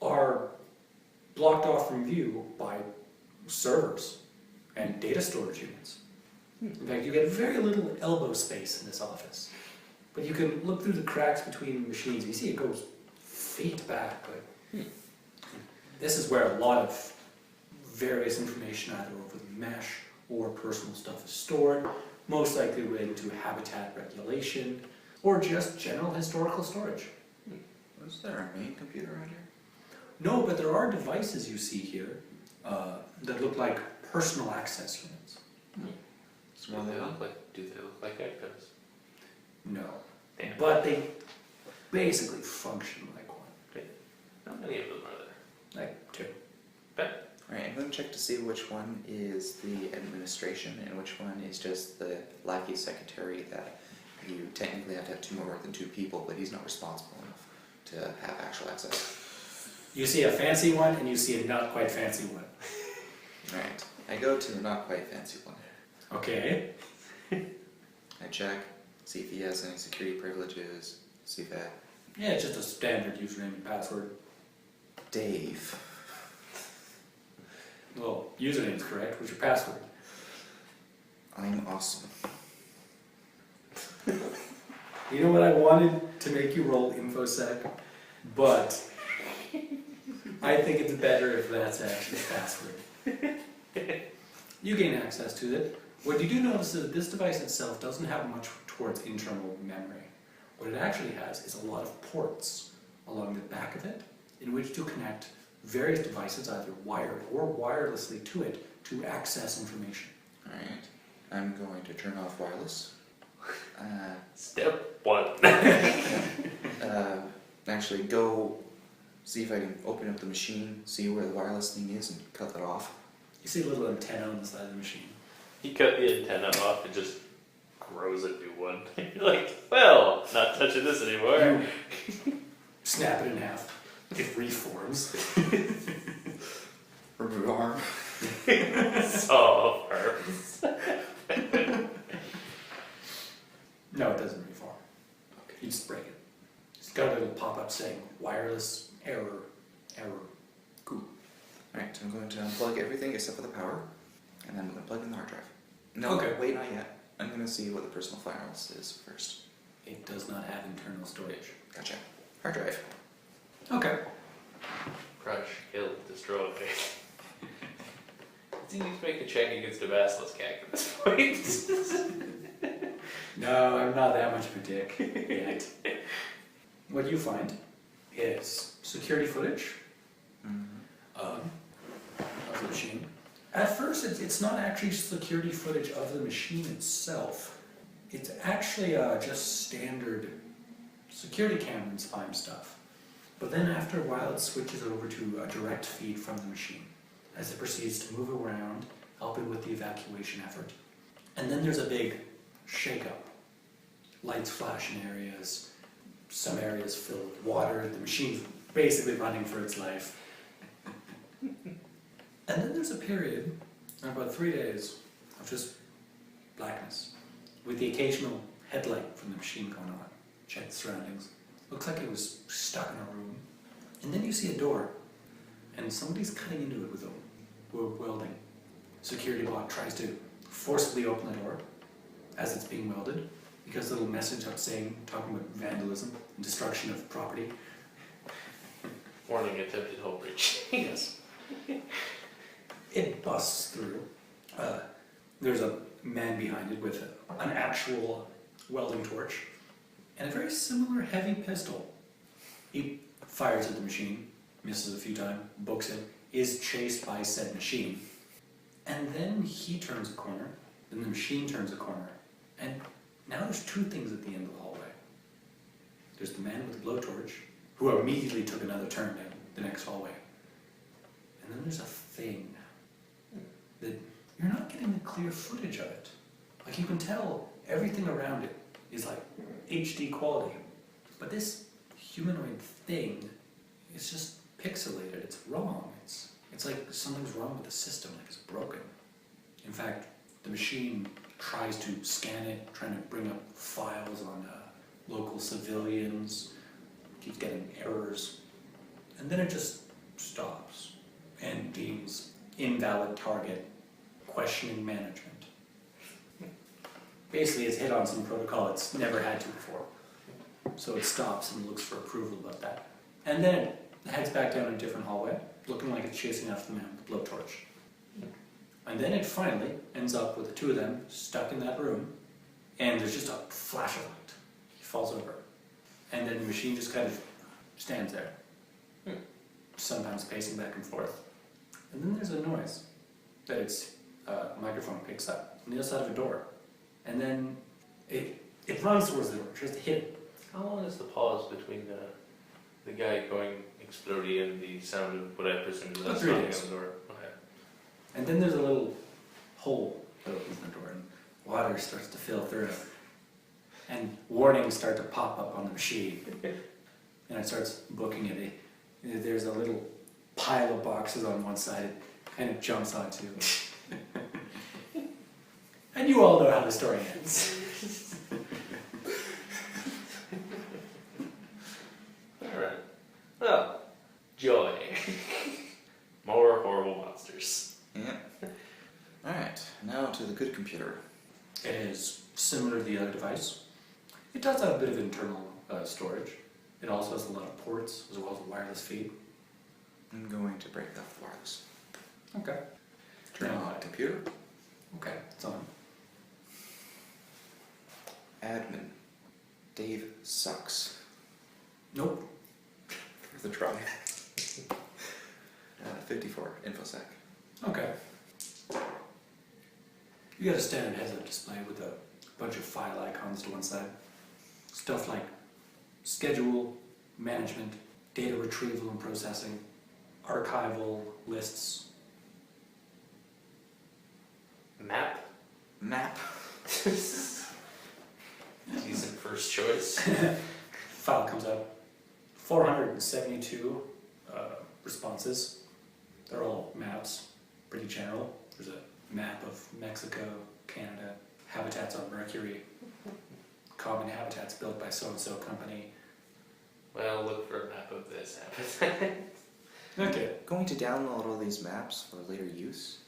are blocked off from view by servers and data storage units. In fact, you get very little elbow space in this office. But you can look through the cracks between machines. You see it goes feet back, but this is where a lot of various information, either over the mesh or personal stuff, is stored, most likely related to habitat regulation or just general historical storage.
Was there a main computer out here?
No, but there are devices you see here that look like personal access units.
Small little.
Do they look like ectos?
No,
Damn.
but they basically function like one.
How many of them are there?
Like two.
Alright, I'm going to check to see which one is the administration and which one is just the lackey secretary that you technically have to have more than two people, but he's not responsible enough to have actual access.
You see a fancy one and you see a not quite fancy one.
Alright, I go to the not quite fancy one.
Okay.
I check, see if he has any security privileges, see that.
Yeah, it's just a standard username and password.
Dave.
Well, username's correct. What's your password?
I'm awesome.
You know what, I wanted to make you roll InfoSec, but I think it's better if that's actually the password. You gain access to it. What you do notice is that this device itself doesn't have much towards internal memory. What it actually has is a lot of ports along the back of it in which to connect various devices, either wired or wirelessly to it, to access information.
Alright, I'm going to turn off wireless.
Step 1.
Actually go see if I can open up the machine, see where the wireless thing is, and cut that off.
You see a little antenna on the side of the machine.
He cut the antenna off and just grows a new one. You're like, well, not touching this anymore.
Snap it in half. It reforms.
Remove arm.
Solve arms.
No, it doesn't reform. Okay. You just break it. It's got a little pop-up saying, wireless error, Cool.
Alright, so I'm going to unplug everything except for the power, and then I'm going to plug in the hard drive. No,
Okay.
wait, not yet. I'm going to see what the personal files is first.
It does not have internal storage.
Gotcha. Hard drive.
Okay.
Crush, kill, destroy. It's easy to make a check against a basilisk at this point.
No, I'm not that much of a dick yet. What you find is security footage of the machine. At first, it's not actually security footage of the machine itself. It's actually just standard security camera and spine stuff. But then after a while, it switches over to a direct feed from the machine as it proceeds to move around, helping with the evacuation effort. And then there's a big shake-up. Lights flash in areas, some areas filled with water, the machine's basically running for its life. And then there's a period, about 3 days, of just blackness, with the occasional headlight from the machine going on. Check the surroundings. Looks like it was stuck in a room. And then you see a door, and somebody's cutting into it with welding. Security bot tries to forcibly open the door as it's being welded, because a little message up saying, talking about vandalism and destruction of property.
Warning, attempted hole breach.
Yes. It busts through. There's a man behind it with an actual welding torch and a very similar heavy pistol. He fires at the machine, misses a few times, books it, is chased by said machine. And then he turns a corner, then the machine turns a corner, and now there's two things at the end of the hallway. There's the man with the blowtorch, who immediately took another turn down the next hallway. And then there's a thing that you're not getting the clear footage of it. Like, you can tell everything around it is like HD quality. But this humanoid thing is just pixelated. It's wrong. It's like something's wrong with the system, like it's broken. In fact, the machine tries to scan it, trying to bring up files on local civilians, keeps getting errors, and then it just stops and deems invalid target, questioning management. Basically, it's hit on some protocol it's never had to before. So it stops and looks for approval about that. And then it heads back down a different hallway, looking like it's chasing after the man with the blowtorch. And then it finally ends up with the two of them stuck in that room, and there's just a flash of light. He falls over. And then the machine just kind of stands there, sometimes pacing back and forth. And then there's a noise that its microphone picks up on the other side of a door. And then it runs towards the door, just hit it.
How long is the pause between the guy going exploding and the sound of what I presume is
About
that
3
knocking
days.
on the door? Okay.
And then there's a little hole that opens in the door, and water starts to fill through it. And warnings start to pop up on the machine. And it starts booking it. There's a little pile of boxes on one side it kind of jumps onto. And you all know how the story ends.
Alright. Well, joy. More horrible monsters.
Yeah. Alright, now to the good computer.
It is similar to the other device. It does have a bit of internal storage. It also has a lot of ports as well as a wireless feed.
I'm going to break off the wireless.
Okay.
Turn on computer.
Okay, it's on.
Admin. Dave sucks.
Nope.
Worth a try. 54, InfoSec.
Okay. You got a standard heads-up display with a bunch of file icons to one side. Stuff like schedule, management, data retrieval and processing, archival, lists.
Map?
Map.
Decent first choice.
File comes up. 472 responses. They're all maps, pretty general. There's a map of Mexico, Canada, habitats on Mercury, common habitats built by so-and-so company.
Well, look for a map of this habitat.
Okay.
Going to download all these maps for later use.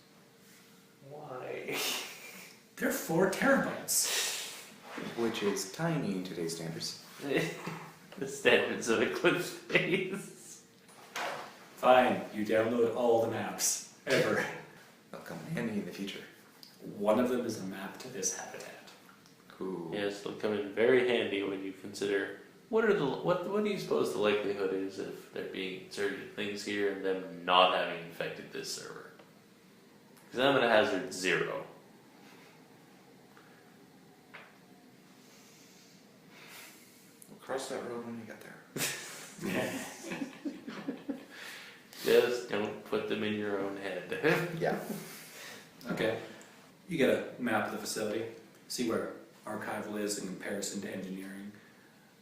Why?
They're 4 terabytes.
Which is tiny in today's standards.
The standards of Eclipse Phase.
Fine, you download all the maps, ever.
They'll come in handy in the future.
One of them is a map to this habitat.
Cool.
Yes, they'll come in very handy when you consider what do you suppose the likelihood is of there being insurgent things here and them not having infected this server? Because I'm going to hazard 0.
We'll cross that road when we get there.
Just don't put them in your own head.
Yeah.
Okay. You get a map of the facility, see where archival is in comparison to engineering.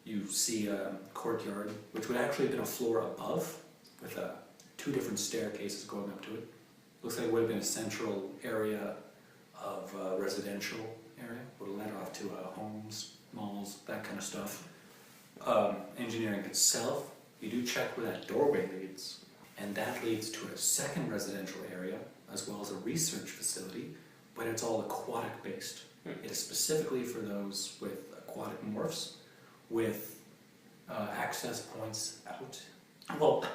You see a courtyard, which would actually have been a floor above, with 2 different staircases going up to it. Looks like it would have been a central area of residential area, would have led off to homes, malls, that kind of stuff. Engineering itself, you do check where that doorway leads, and that leads to a second residential area, as well as a research facility, but it's all aquatic based. It is specifically for those with aquatic morphs, with access points out. Well,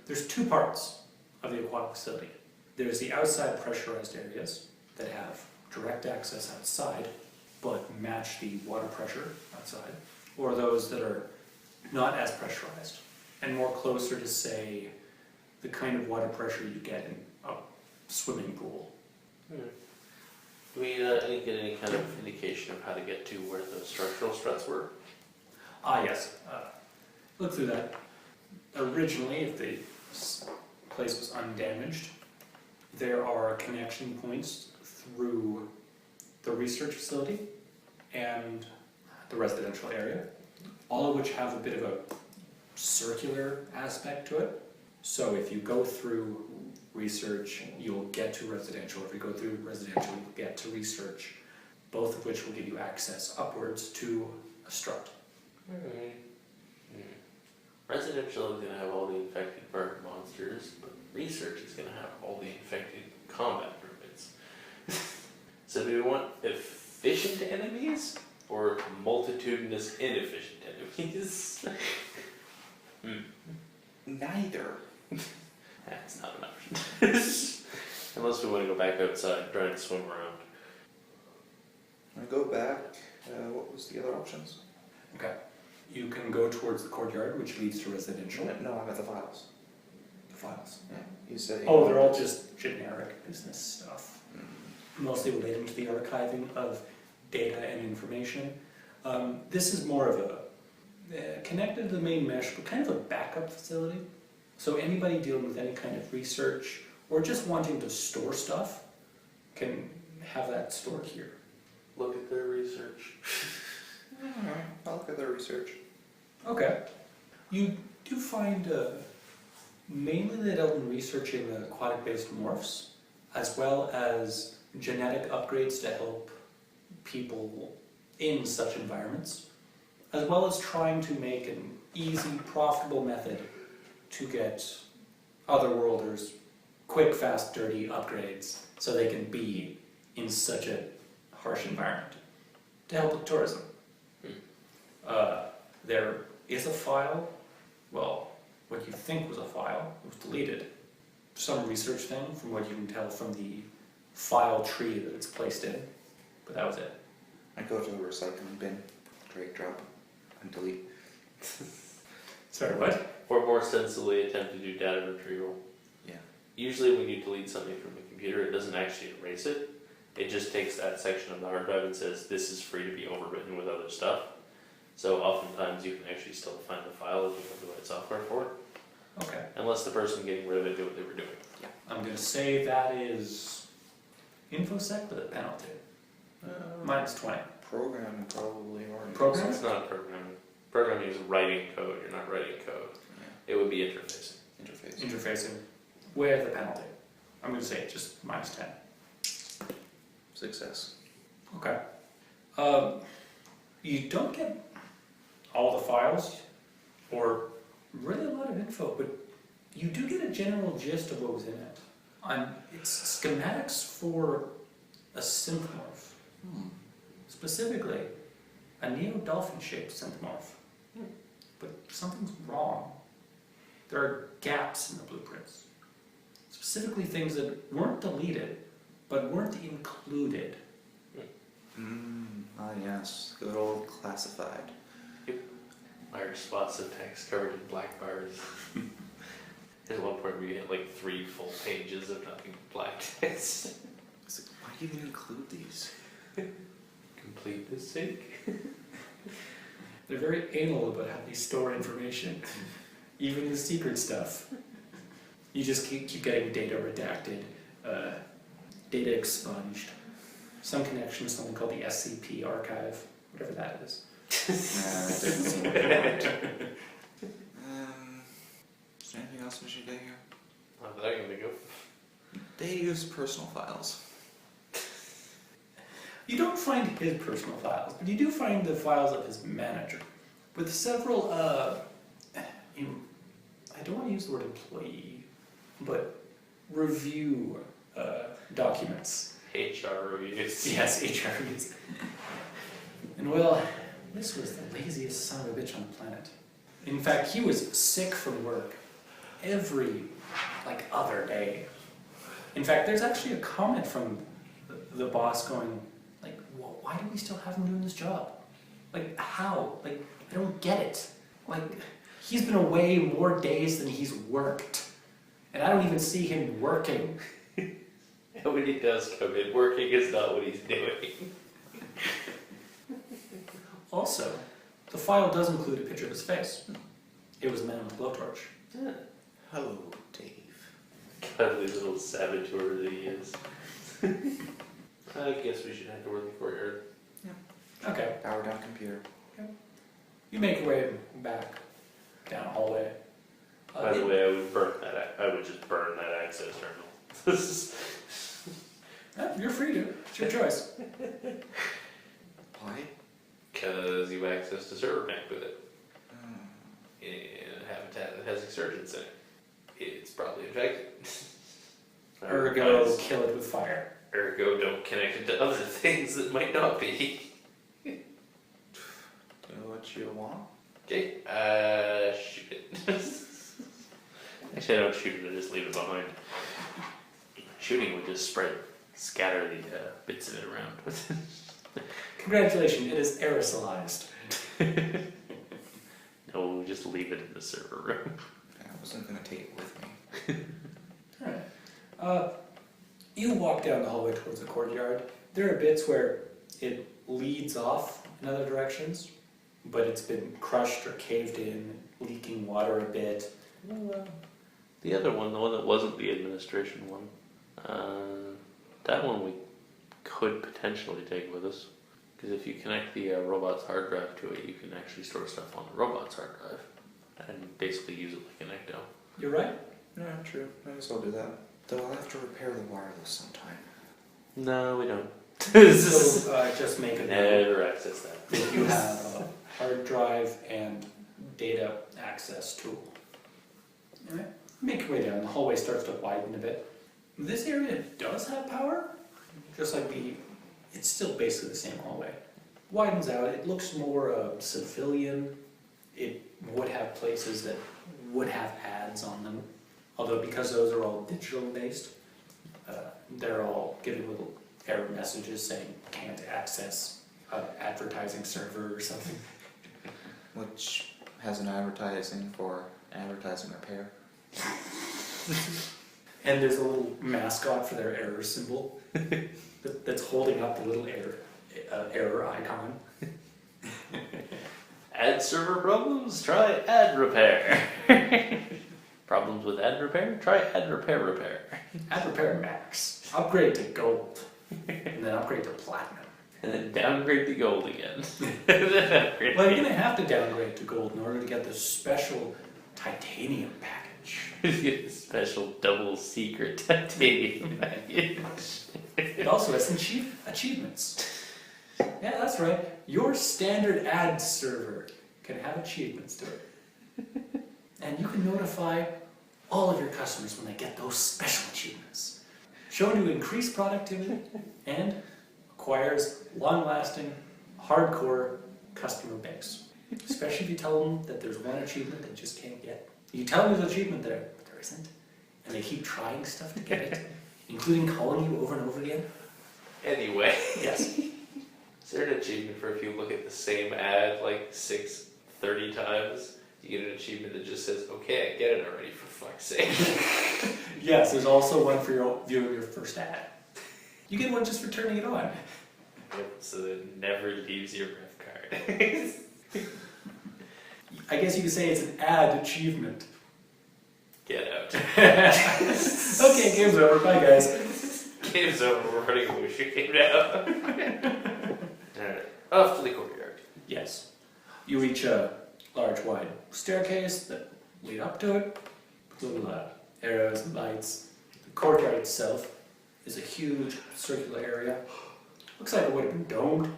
there's 2 parts of the aquatic facility. There's the outside pressurized areas that have direct access outside, but match the water pressure outside, or those that are not as pressurized, and more closer to, say, the kind of water pressure you get in a swimming pool.
Do we get any kind of indication of how to get to where the structural struts were?
Yes. Look through that. Originally, if the place was undamaged, there are connection points through the research facility and the residential area, all of which have a bit of a circular aspect to it. So if you go through research, you'll get to residential. If you go through residential, you'll get to research, both of which will give you access upwards to a strut.
Alright. Residential is going to have all the infected bird monsters, but research is going to have all the infected combat druids. So do we want efficient enemies or multitudinous inefficient enemies?
Neither.
That's not an option. Unless we want to go back outside, try to swim around.
I go back. What was the other options?
Okay. You can go towards the courtyard, which leads to residential.
No, I'm at the files.
The files.
Yeah, you said.
Oh, they're all just generic business stuff. Mostly relating to the archiving of data and information. This is more of a connected to the main mesh, but kind of a backup facility. So anybody dealing with any kind of research or just wanting to store stuff can have that stored here.
Look at their research.
Alright, I'll look at their research.
Okay. You do find mainly they dealt in researching aquatic-based morphs, as well as genetic upgrades to help people in such environments, as well as trying to make an easy, profitable method to get otherworlders quick, fast, dirty upgrades so they can be in such a harsh environment to help with tourism. There is a file, well, what you think was a file, it was deleted. Some research thing from what you can tell from the file tree that it's placed in, but that was it.
I go to the recycling bin, drag, drop, and delete.
Sorry, what?
Or more sensibly attempt to do data retrieval.
Yeah.
Usually when you delete something from a computer, it doesn't actually erase it. It just takes that section of the hard drive and says, this is free to be overwritten with other stuff. So oftentimes you can actually still find the file if you have the right software for it.
Okay.
Unless the person getting rid of it knew what they were doing.
I'm going to say that is InfoSec with a penalty. Minus 20.
Programming probably, or
Program?
It's not programming. Programming is writing code. You're not writing code. It would be interfacing.
Interface.
Interfacing with a penalty. I'm going to say just minus 10.
Success.
Okay. You don't get all the files, or really a lot of info, but you do get a general gist of what was in it. It's schematics for a synthmorph. Specifically, a neo-dolphin-shaped synthmorph. But something's wrong. There are gaps in the blueprints. Specifically things that weren't deleted, but weren't included.
Ah yes, good old classified.
Large spots of text covered in black bars. At one point we had like 3 full pages of nothing but black text.
It's like, why do you even include these?
Complete the sake.
They're very anal about how they store information, even the secret stuff. You just keep getting data redacted, data expunged, some connection to something called the SCP archive, whatever that is.
That doesn't seem right. Is there anything else we should get here?
Not that I can think of.
They use personal files.
You don't find his personal files, but you do find the files of his manager, with several, I don't want to use the word employee, but review documents.
HR reviews.
Yes, HR reviews. And well, this was the laziest son of a bitch on the planet. In fact, he was sick from work every, other day. In fact, there's actually a comment from the boss going, well, why do we still have him doing this job? How? I don't get it. He's been away more days than he's worked. And I don't even see him working.
And when he does come in, working is not what he's doing.
Also, the file does include a picture of his face. It was a man with a blowtorch.
Yeah.
Hello, Dave.
Cuddly little saboteur that he is. I guess we should head toward the courtyard.
Okay.
Power down computer.
You make your way back down a hallway.
By the way, I would just burn that access terminal.
You're free to. It's your choice.
Why?
Because you access to server bank with it. In a habitat that has exsurgents in it. It's probably infected.
Ergo, kill it with fire.
Ergo, don't connect it to other things that might not be.
Do what you want.
Okay, shoot it. Actually, I don't shoot it, I just leave it behind. Shooting would just scatter the bits of it around.
Congratulations, it is aerosolized.
No, just leave it in the server room.
I wasn't going to take it with me.
Alright. You walk down the hallway towards the courtyard. There are bits where it leads off in other directions, but it's been crushed or caved in, leaking water a bit.
The other one, the one that wasn't the administration one, that one we could potentially take with us. Because if you connect the robot's hard drive to it, you can actually store stuff on the robot's hard drive and basically use it like an ecto.
You're right.
Yeah, true. Might as well do that. Though I'll have to repair the wireless sometime.
No, we don't.
So just make a note
Never access that.
that you have a hard drive and data access tool. Alright. Make your way down. The hallway starts to widen a bit. This area does have power, just like it's still basically the same hallway. Widens out, it looks more civilian. It would have places that would have ads on them, although because those are all digital based, they're all giving little error messages saying can't access advertising server or something.
Which has an advertising for advertising repair.
And there's a little mascot for their error symbol that's holding up the little error icon.
Ad server problems? Try ad repair. Problems with ad repair? Try ad repair.
Ad repair max. Upgrade to gold. And then upgrade to platinum.
And then downgrade to gold again. Then upgrade
Well, you're going to have to downgrade to gold in order to get the special titanium package.
Get the special double secret titanium package.
It also has some achievements. Yeah, that's right. Your standard ad server can have achievements to it. And you can notify all of your customers when they get those special achievements. Shown to increase productivity and acquires long-lasting, hardcore customer base. Especially if you tell them that there's one achievement they just can't get. You tell them there's an achievement there, but there isn't. And they keep trying stuff to get it, including calling you over and over again.
Anyway.
Yes.
Is there an achievement for if you look at the same ad like 30 times, you get an achievement that just says, okay, I get it already, for fuck's sake.
Yes, there's also one for your viewing your first ad. You get one just for turning it on.
Yep, so that it never leaves your ref card.
I guess you could say it's an ad achievement.
Get out.
Okay, game's over. Bye, guys.
Game's over, we're running away with your game now. Alright, off to the courtyard.
Yes. You reach a large, wide staircase that lead up to it. Little arrows and lights. The courtyard itself is a huge circular area. Looks like it would have been domed.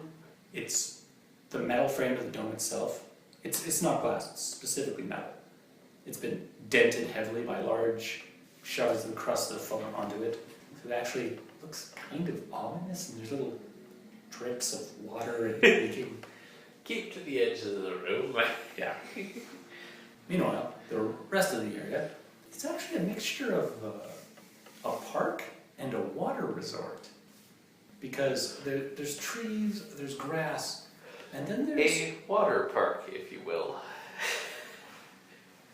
It's the metal frame of the dome itself. It's not glass, it's specifically metal. It's been dented heavily by large shoves and crusts that have fallen onto it. So it actually looks kind of ominous, and there's little drips of water and leaking.
Keep to the edge of the room.
Yeah. Meanwhile, the rest of the area, it's actually a mixture of a park and a water resort. Because there's trees, there's grass, and then there's...
A water park, if you will.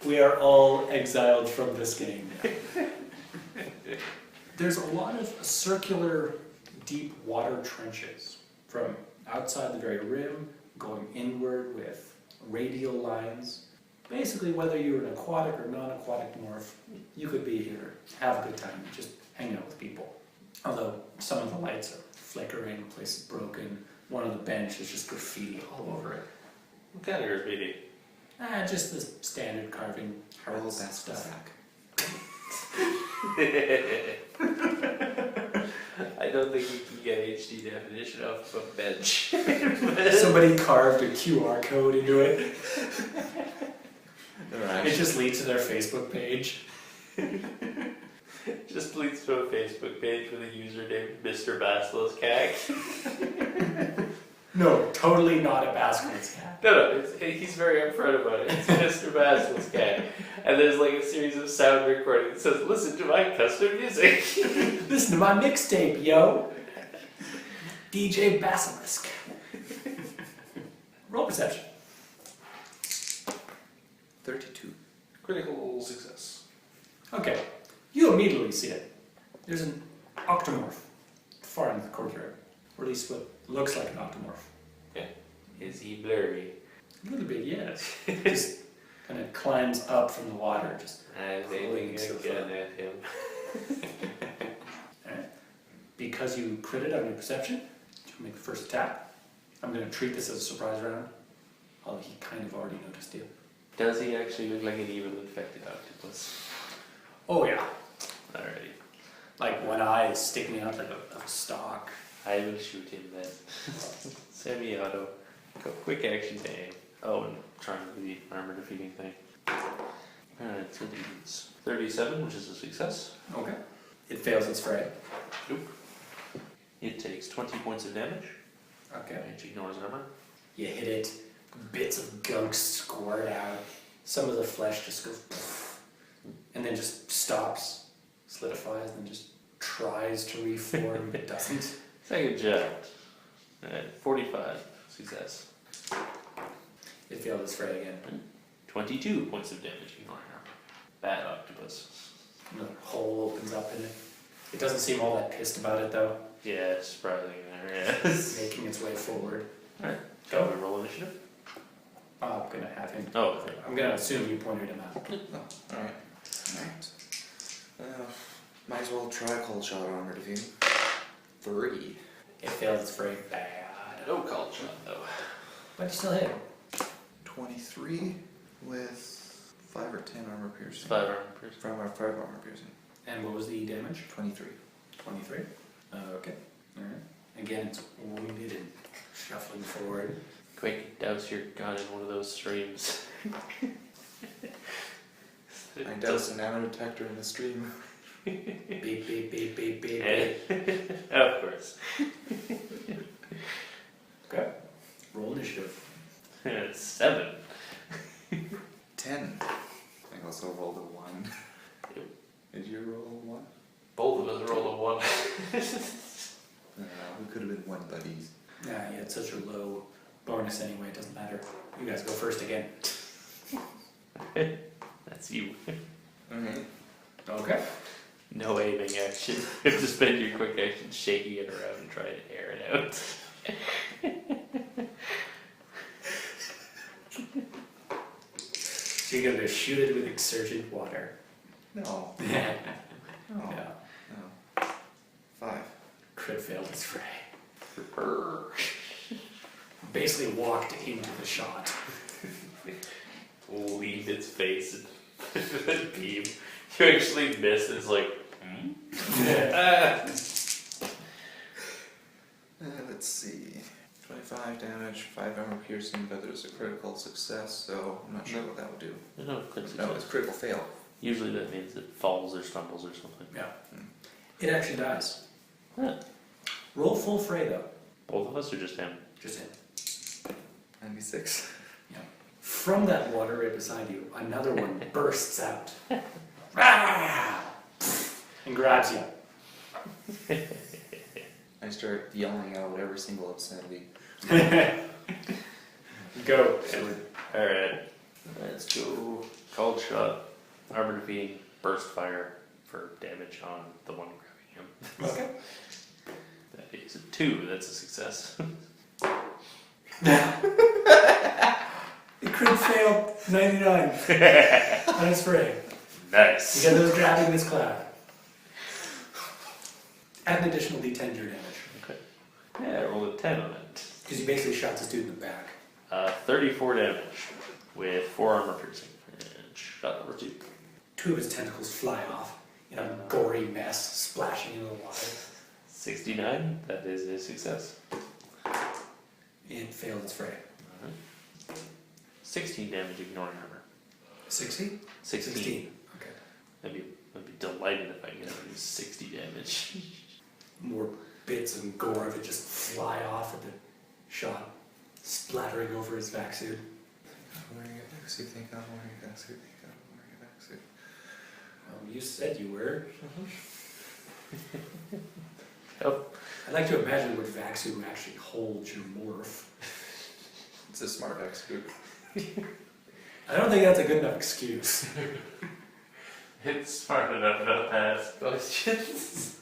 We are all exiled from this game. There's a lot of circular, deep water trenches from outside the very rim, going inward with radial lines. Basically, whether you're an aquatic or non-aquatic morph, you could be here, have a good time, just hang out with people. Although some of the lights are flickering, places broken. One of the bench is just graffiti all over it.
What kind of graffiti?
Just the standard carving hearts
that's
stuff.
I don't think you can get HD definition off of a bench.
Somebody carved a QR code into it.
Right.
It just leads to their Facebook page.
Just leads to a Facebook page with a username Mr. Basilisk Hack.
No, totally not a Basilisk cat.
No, he's very upfront about it. It's Mr. Basilisk cat. And there's like a series of sound recordings that says, listen to my custom music.
Listen to my mixtape, yo. DJ Basilisk. Roll perception.
32.
Critical success.
Okay, you immediately see it. There's an octomorph far into the courtyard, or at least what looks like an octomorph.
Yeah. Is he blurry?
A little bit, yes. Just kind of climbs up from the water. Just
I'm aiming again at him.
Alright. Because you critted on your perception, you make the first attack. I'm going to treat this as a surprise round. Although he kind of already noticed you.
Does he actually look like an evil infected octopus?
Oh yeah.
Alrighty.
Like one eye is sticking out like a stalk.
I will shoot him then. Semi-auto. Go quick action to aim. Oh, and trying to do the armor defeating thing. Alright, so these 37, which is a success.
Okay. It fails its fray.
Nope. It takes 20 points of damage.
Okay.
Which ignores armor.
You hit it, bits of gunk squirt out. Some of the flesh just goes poof, and then just stops, solidifies, and then just tries to reform, but doesn't.
Second job. 45, success.
It failed its fray again.
22 points of damage, ignoring armor. Bad octopus.
And the hole opens up in it. It doesn't seem all that pissed about it though,
Yeah, it's surprising there, yes.
making its way forward.
Alright, shall we roll initiative?
I'm gonna have him.
Oh, okay.
I'm gonna assume you pointed him out.
Oh, alright. Alright. Might as well try cold shot armor defeating. 3.
It failed its fray bad.
No called shot though.
But you still hit him.
23 with 5 or 10 armor piercing.
5 armor piercing.
5 armor piercing.
And what was the damage?
23.
23. Okay. Alright. Again, it's wounded and shuffling forward.
Quick, douse your gun in one of those streams.
I doused a nano detector in the stream.
Beep, beep, beep, beep, beep, beep.
Of course.
Okay. Roll initiative.
7.
10. I also rolled a 1.
Yep.
Did you roll a 1?
Both of us rolled a 1.
We could have been 1 buddies.
Yeah, you had such a low bonus anyway, it doesn't matter. You guys go first again.
That's you.
Alright.
Okay.
No aiming action. You have to spend your quick action shaking it around and trying to air it out.
So you're gonna shoot it with Exsurgent water.
No.
Yeah.
No.
Yeah.
No. 5.
Crit failed its fray. Basically walked into the shot.
Leave its face and beam. You actually miss. It's like,
Let's see. 25 damage, 5 armor piercing, but there's a critical success, so I'm not sure what that would do.
No, clicks
No, it's critical fail.
Usually that means it falls or stumbles or something.
Yeah. It actually dies.
Huh.
Roll full fray though.
Both of us or just him?
Just him.
96.
Yeah. From that water right beside you, another one bursts out. Rah! And grabs you.
I start yelling out every single obscenity.
Go.
Alright. Let's go. Cold shot. Armor defeating. Burst fire for damage on the one grabbing him.
Okay.
That is a 2. That's a success.
It crit failed 99 on his fray.
Nice.
You get those grabbing this cloud. Add an additional d10 to your damage.
Okay. Yeah, I rolled a 10 on it.
Because you basically shot this dude in the back.
34 damage with 4 armor piercing. And shot number 2.
2 of his tentacles fly off in a gory mess, splashing into the water.
69. That is a success.
It failed its fray.
16 damage ignoring armor.
60?
16.
Okay.
I'd be delighted if I could ever do 60 damage.
More bits and gore of it just fly off at the shot splattering over his vac suit.
I'm wearing a vac suit, thank God I'm wearing a vac suit, thank God I'm wearing a vac suit.
Well, you said you were.
Yep.
I'd like to imagine what vac suit would actually hold your morph.
It's a smart vac suit.
I don't think that's a good enough excuse.
It's smart enough not to ask questions.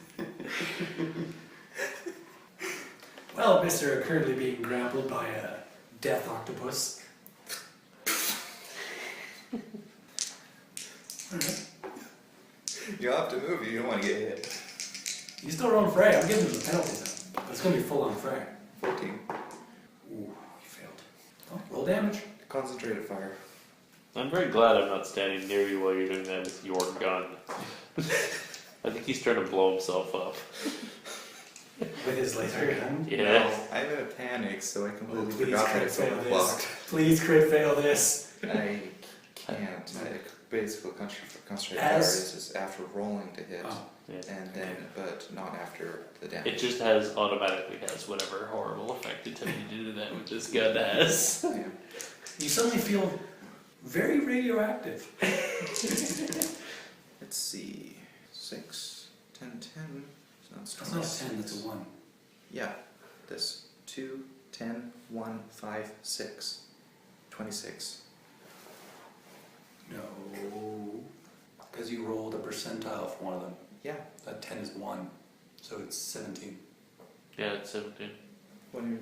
Well, Mr. currently being grappled by a death octopus.
You have to move, you don't want to get hit.
You still rolling fray. I'm giving him the penalty though. It's going to be full on fray.
14.
Ooh, you failed. Oh, roll damage.
Concentrated fire.
I'm very glad I'm not standing near you while you're doing that with your gun. I think he's trying to blow himself up.
With his laser gun?
Yeah.
No, I'm in a panic, so I completely forgot that it's
fail
overclocked.
this. Please crit fail this.
I can't. Basically, concentrated
As-
fire is just after rolling to hit,
Oh,
Yeah.
and then, but not after the damage.
It just automatically has whatever horrible effect it tells you to do that with this gun has.
Yeah.
you suddenly feel very radioactive.
Let's see. 6, 10, 10. So that's
That's not a 10, that's a 1.
Yeah. This. 2, 10, 1, 5, 6. 26.
No. Because you rolled a percentile for one of them.
Yeah.
That 10 is 1. So it's 17.
Yeah, it's 17.
100%.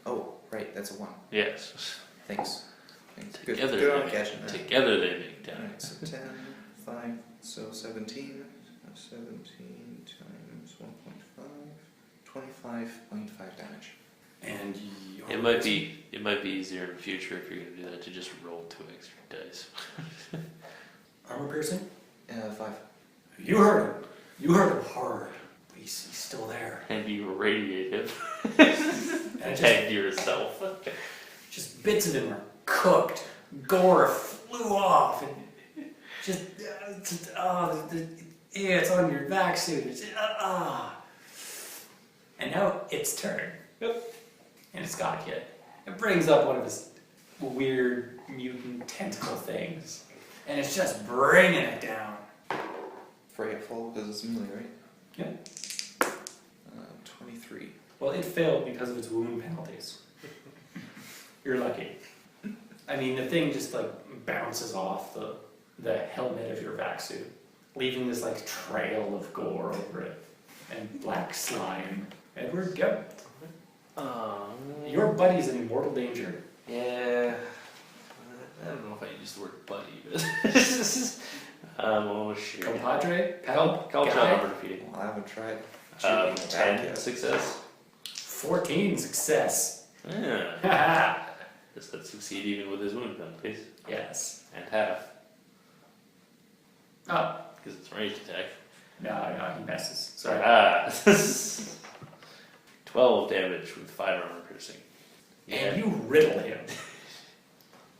Oh, right. That's a 1.
Yes.
Thanks. Thanks. Good,
Together,
good on
they
catching
make,
that.
together they make 10.
Alright, so 10, 5, so 17. 17 times 1.5. 25.5 damage.
And
It might be easier in the future if you're gonna do that to just roll 2 extra dice.
armor piercing?
5.
You heard him. You heard him hard. But he's still there.
And you radiate him.
And
Tag yourself.
just bits of him are cooked. Gore flew off. And it's on your vac suit. And now it's turn.
Yep.
And it's got a kid. It brings up one of his weird mutant tentacle things. And it's just bringing it down.
Forgetful because it's melee, right?
Yep.
23.
Well, it failed because of its wound penalties. You're lucky. I mean, the thing just like bounces off the helmet of your vac suit, leaving this like trail of gore over it and black slime. Edward, go. Your buddy's in mortal danger.
Yeah. I don't know if I use the word buddy, but oh shit.
Compadre?
Call
Guy?
John over defeating.
Well, I haven't tried shooting it back
10
yet.
success.
14 success.
Yeah. Does that succeed even with his wound penalties?
Yes.
And half,
Oh,
because it's ranged attack.
no, he messes. Sorry.
12 damage with 5 armor piercing.
And you riddle him.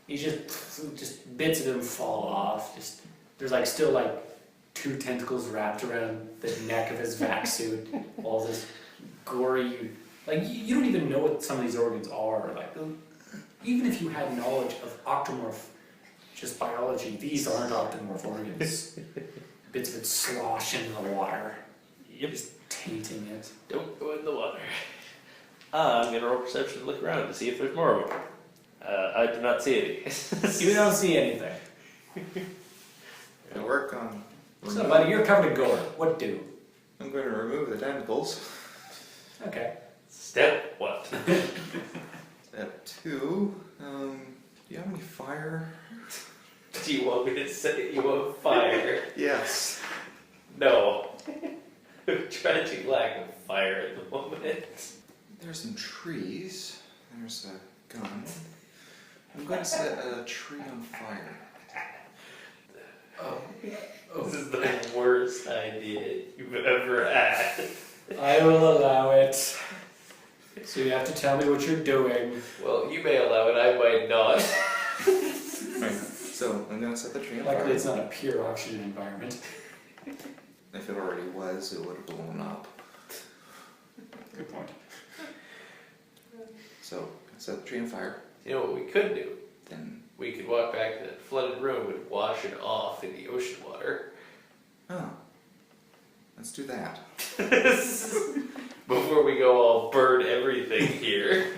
He just bits of him fall off. There's like still like 2 tentacles wrapped around the neck of his vac suit. All this gory, like you don't even know what some of these organs are. Like even if you had knowledge of octomorph, just biology, these aren't octomorph organs. Bits of it slosh in the water.
Yep.
Just tainting it.
Don't go in the water. I'm gonna roll perception to look around to see if there's more of them. I do not see any.
You don't see anything.
I work on.
So, buddy, you're covered in gore. What do?
I'm going to remove the tentacles.
Okay.
Step what?
Step 2. Do you have any fire?
Do you want me to say you want fire?
Yes.
No. Tragic lack of fire at the moment.
There's some trees. There's a gun. I'm going to set a tree on fire.
Oh.
This is the worst idea you've ever had.
I will allow it. So you have to tell me what you're doing.
Well, you may allow it, I might not.
Right. So I'm going to set the tree on
Luckily,
fire.
it's not a pure oxygen environment.
If it already was, it would have blown up.
Good point.
So set the tree on fire.
You know what we could do?
Then,
We could walk back to that flooded room and wash it off in the ocean water.
oh, let's do that.
Before we go all burn everything here.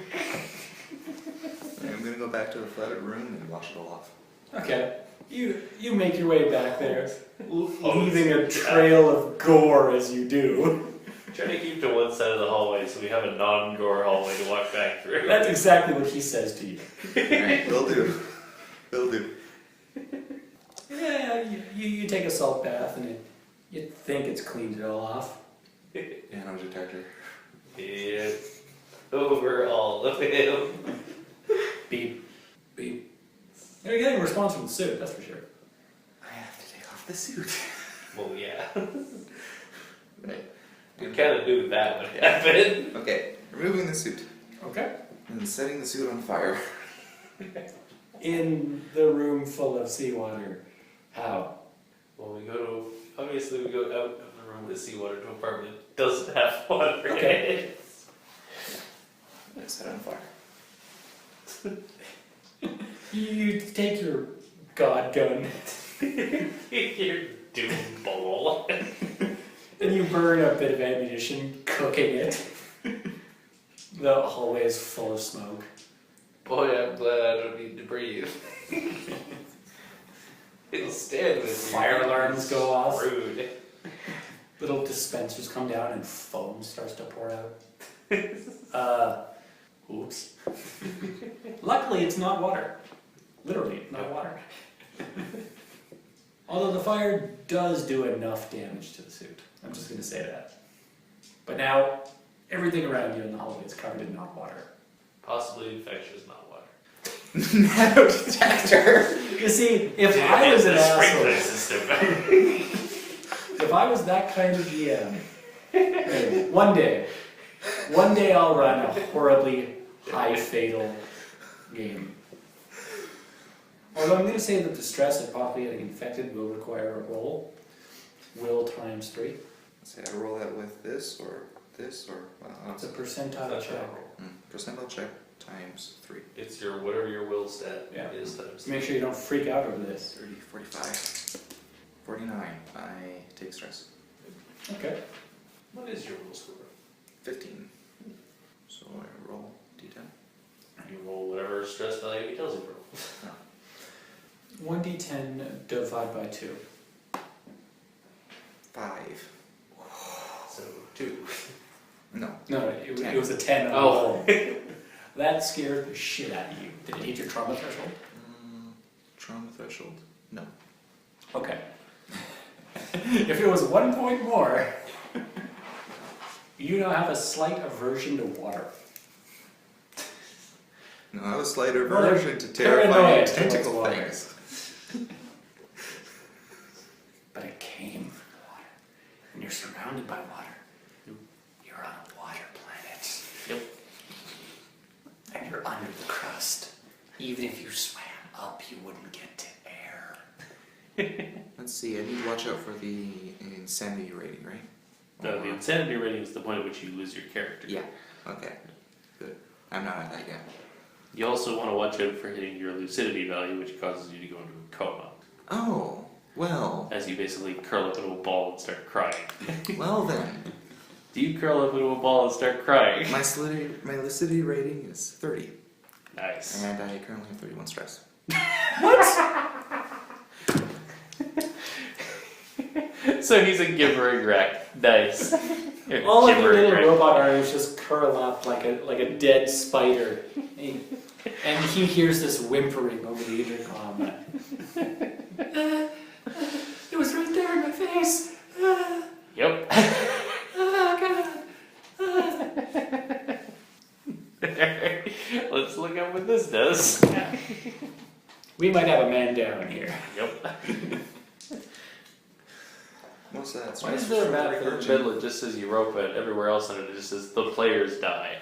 I'm gonna go back to the flooded room and wash it all off.
Okay. You make your way back there, leaving a trail of gore as you do.
Try to keep to one side of the hallway so we have a non-gore hallway to walk back through.
That's exactly what he says to you.
Alright, will do. Will do.
Yeah, you take a salt bath and you think it's cleaned it all off.
Nano detector.
Yeah. Over all of him.
Beep. Beep. You're getting a response from the suit, that's for sure.
I have to take off the suit.
Well, yeah.
Right.
We kind of knew that would happen.
Okay, removing the suit.
Okay.
And setting the suit on fire.
In the room full of seawater. How?
Well, obviously we go out of the room with seawater to an apartment that doesn't have water in
Okay.
it.
And set it on fire.
You take your god gun
Your doom ball.
and you burn a bit of ammunition, cooking it. The hallway is full of smoke.
Boy, I'm glad I don't need to breathe. It'll stand with me.
Fire alarms go off.
Rude.
Little dispensers come down and foam starts to pour out. Oops. Luckily, it's not water. Literally, not water. Although the fire does do enough damage to the suit. I'm just going to say that. But now, everything around you in the hallway is covered in not water.
Possibly infectious, not water.
Nano detector!
You see, if I was an
It's the sprinkler
asshole,
system.
if I was that kind of GM, maybe, one day I'll run a horribly high fatal game. Although I'm going to say that the stress of possibly getting infected will require a roll. Will times 3.
Say I roll that with this, or well,
It's a percentile check.
percentile check times 3.
It's your whatever your will stat
Yeah.
is times.
Make sure you don't freak out over this.
30, 45, 49. I take stress.
Okay.
What is your will score?
15. So I roll d10.
You roll whatever stress value he tells you to roll.
1d10 divide by 2.
5.
So 2.
No.
No, it
10.
was a 10 on the
Oh.
roll. That scared the shit out of you. Did it hit your trauma threshold?
Trauma threshold? No.
Okay. If it was 1 point more, you now have a slight aversion to water.
No, I was slighter
Well,
version to
paranoia
terrifying
towards
tentacle
water.
things.
But it came from water. And you're surrounded by water. You're on a water planet.
Yep.
And you're under the crust. Even if you swam up, you wouldn't get to air.
Let's see, I need to watch out for the insanity rating, right?
No, the insanity rating is the point at which you lose your character.
Yeah. Okay. Good. I'm not at that yet.
You also want to watch out for hitting your lucidity value, which causes you to go into a coma.
Oh, well.
As you basically curl up into a ball and start crying.
Well then.
Do you curl up into a ball and start crying?
My lucidity rating is 30.
Nice.
And I currently have 31 stress.
So he's a gibbering wreck. Nice.
All of your
Gibbering
little
wreck.
robot arms just curl up like a dead spider. And he hears this whimpering over the intercom. It was right there in my face.
Yep.
Oh,
Let's look at what this does.
God. We might have a man down here.
Yep.
What's that?
Why is there a map in the middle that just says Europa and everywhere else on it just says the players die?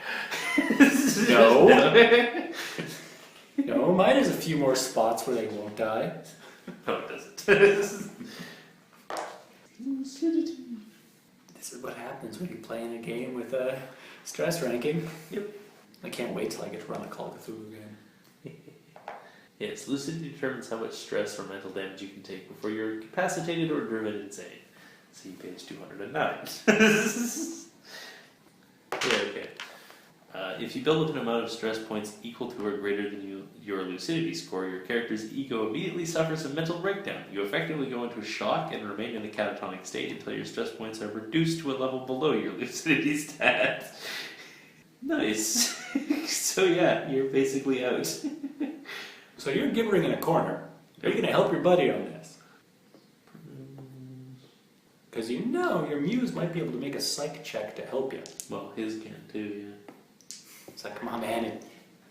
No. No, mine has a few more spots where they won't die.
No, it doesn't.
This is what happens when you play in a game with a stress ranking.
Yep.
I can't wait till I get to run a Call of Cthulhu game.
Yes, lucidity determines how much stress or mental damage you can take before you're incapacitated or driven insane. See page 209. Yeah, okay. If you build up an amount of stress points equal to or greater than your lucidity score, your character's ego immediately suffers a mental breakdown. You effectively go into shock and remain in a catatonic state until your stress points are reduced to a level below your lucidity stat. Nice. So yeah, you're basically out.
So you're gibbering in a corner. Are you going to help your buddy on this? Because you know your muse might be able to make a psych check to help you.
Well, his can too, yeah.
It's like, come on, man.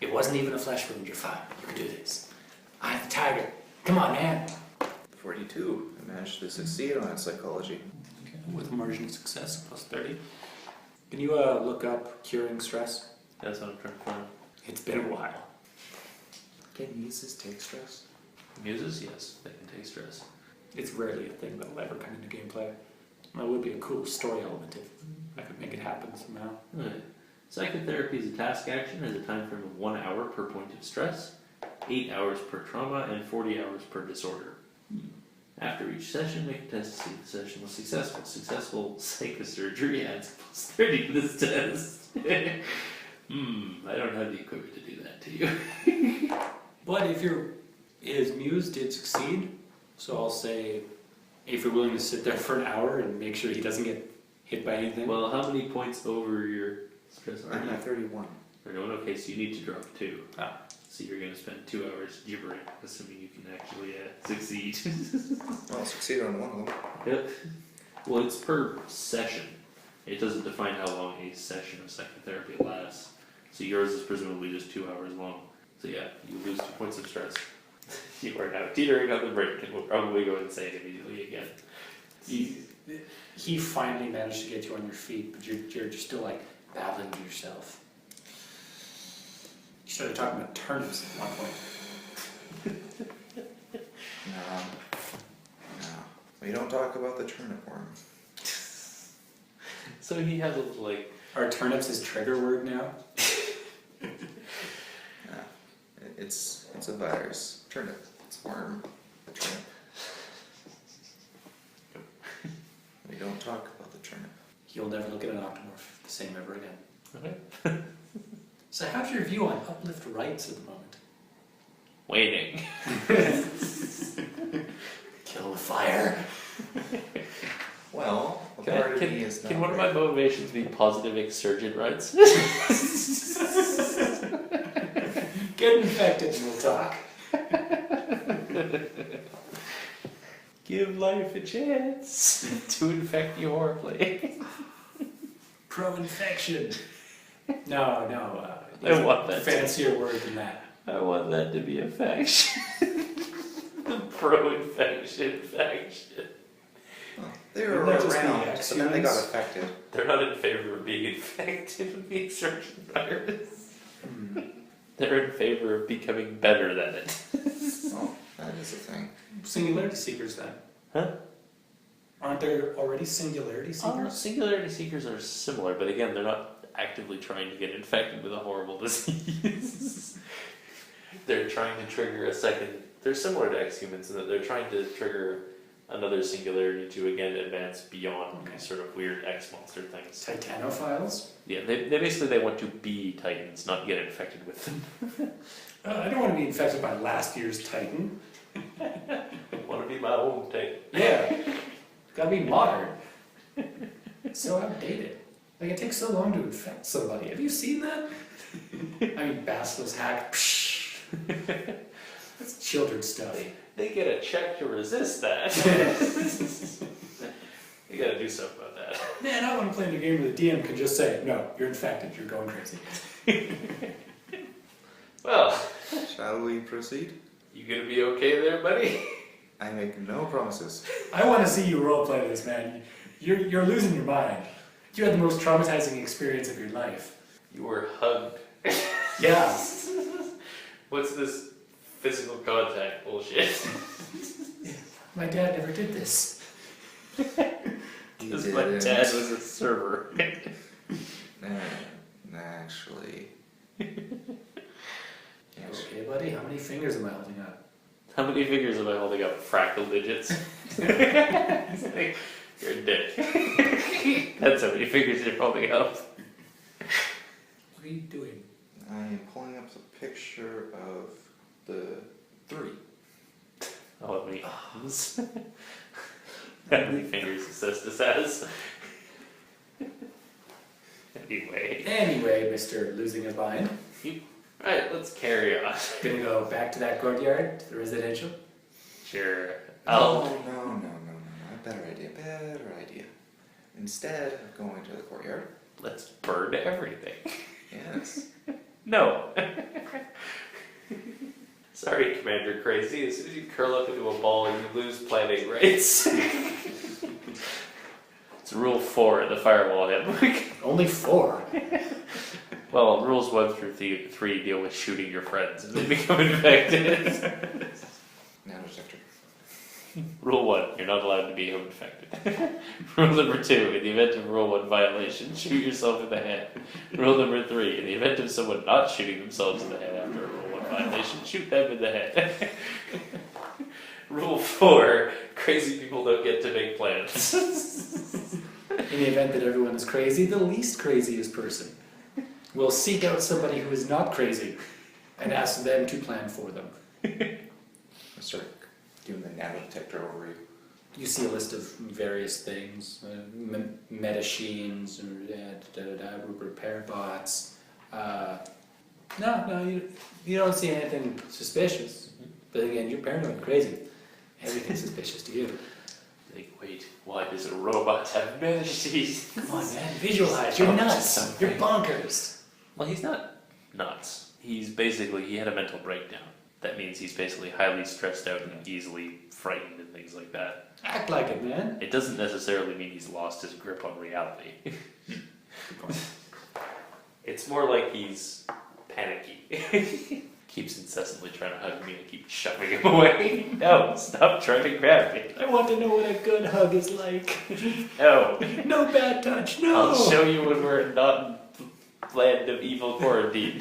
It wasn't even a flesh wound. You're fine. You can do this. I'm the tiger. Come on, man.
42. I managed to succeed on psychology.
Okay. With a margin of success, plus 30. Can you look up curing stress?
That's what I'm trying to find.
It's been a while.
Can muses take stress?
Muses, yes, they can take stress.
It's rarely a thing that'll ever come into gameplay. That would be a cool story element if I could make it happen somehow.
Right. Psychotherapy is a task action, has a time frame of 1 hour per point of stress, 8 hours per trauma, and 40 hours per disorder. After each session, make a test to see if the session was successful. Successful psychosurgery adds plus 30 to this test. I don't have the equipment to do that to you.
But if his muse did succeed, so I'll say if you're willing to sit there for an hour and make sure he doesn't get hit by anything.
Well, how many points over your stress are
I'm
you?
at 31.
31, okay, so you need to drop 2.
Ah.
So you're going to spend 2 hours gibbering, assuming you can actually succeed.
Well, I succeeded on one of them.
Yep. Well, it's per session. It doesn't define how long a session of psychotherapy lasts. So yours is presumably just 2 hours long. So yeah, you lose 2 points of stress. You are now teetering on the brink and will probably go insane immediately again.
He finally managed to get you on your feet, but you're just still like battling with yourself. You started talking about turnips at one point.
No. We don't talk about the turnip worm.
So he has a little like...
Are turnips his trigger word now?
No. It's a virus. Turnip. It's a worm. A turnip. We don't talk about the turnip.
You'll never look at an octomorph the same ever again.
Okay.
So how's your view on uplift rights at the moment?
Waiting.
Kill the fire.
Well, a part of me is not
Can one of my motivations be positive exsurgent rights?
Get infected and we'll talk.
Give life a chance to infect you horribly.
Pro-infection. No.
I want that.
Fancier word than that.
I want that to be a faction. Pro-infection faction.
Well, they were
Wouldn't that just be
around, but then they got
X-humans?
affected.
They're not in favor of being infected with the exsurgent virus. They're in favor of becoming better than it.
Oh, that is a thing.
Singularity seekers then.
Huh?
Aren't there already singularity seekers?
Singularity seekers are similar, but again, they're not actively trying to get infected with a horrible disease. They're trying to trigger a second. They're similar to ex-humans in that they're trying to trigger another singularity to again advance beyond these sort of weird X-monster things.
Titanophiles?
Yeah, they want to be Titans, not get infected with them.
I don't want to be infected by last year's Titan.
I want to be my own Titan.
Yeah. Gotta be modern. It's so outdated. Like, it takes so long to infect somebody. Have you seen that? I mean, Basileus hack. Psh. That's children's stuff.
They get a check to resist that. You gotta do something about that.
Man, I want to play in a game where the DM can just say, no, you're infected, you're going crazy.
Well,
Shall we proceed?
you gonna be okay there, buddy?
I make no promises.
I want to see you roleplay this, man. You're losing your mind. You had the most traumatizing experience of your life.
You were hugged.
Yeah.
What's this physical contact bullshit?
My dad never did this.
Because my dad was a server.
Actually, Yes.
Okay, buddy, how many fingers am I holding up?
How many fingers am I holding up? Fractal digits. It's like, you're a dick. That's how many fingers you're holding up.
What are you doing?
I am pulling up the picture of the 3.
Oh, let me. How many fingers does this has?
Anyway, Mr. Losing His Mind.
Alright, let's carry on.
Gonna go back to that courtyard, to the residential?
Sure.
No. A better idea. Instead of going to the courtyard.
Let's burn everything.
Yes.
No. Sorry, Commander Crazy. As soon as you curl up into a ball, you lose planning rights. It's rule 4 in the firewall handbook.
Only 4.
Well, rules 1 through 3 deal with shooting your friends and they become infected.
Nanodetector.
Rule 1, you're not allowed to be infected. Rule number 2, in the event of Rule 1 violation, shoot yourself in the head. Rule number 3, in the event of someone not shooting themselves in the head after a Rule 1 violation, shoot them in the head. Rule 4, crazy people don't get to make plans.
In the event that everyone is crazy, the least craziest person will seek out somebody who is not crazy and ask them to plan for them.
Start doing the nanodetector over you.
You see a list of various things, medachines, repair bots. No, you don't see anything suspicious. But again, you're paranoid crazy. Everything's suspicious to you.
Like, wait, why does a robot have medicines?
Come on, man, visualize. You're nuts. You're bonkers.
Well, he's not nuts. He had a mental breakdown. That means he's basically highly stressed out and easily frightened and things like that.
Act like it, man.
It doesn't necessarily mean he's lost his grip on reality. It's more like he's panicky. Keeps incessantly trying to hug me and I keep shoving him away. No, stop trying to grab me.
I want to know what a good hug is like.
No.
No bad touch, no.
I'll show you when we're not in land of evil quarantine.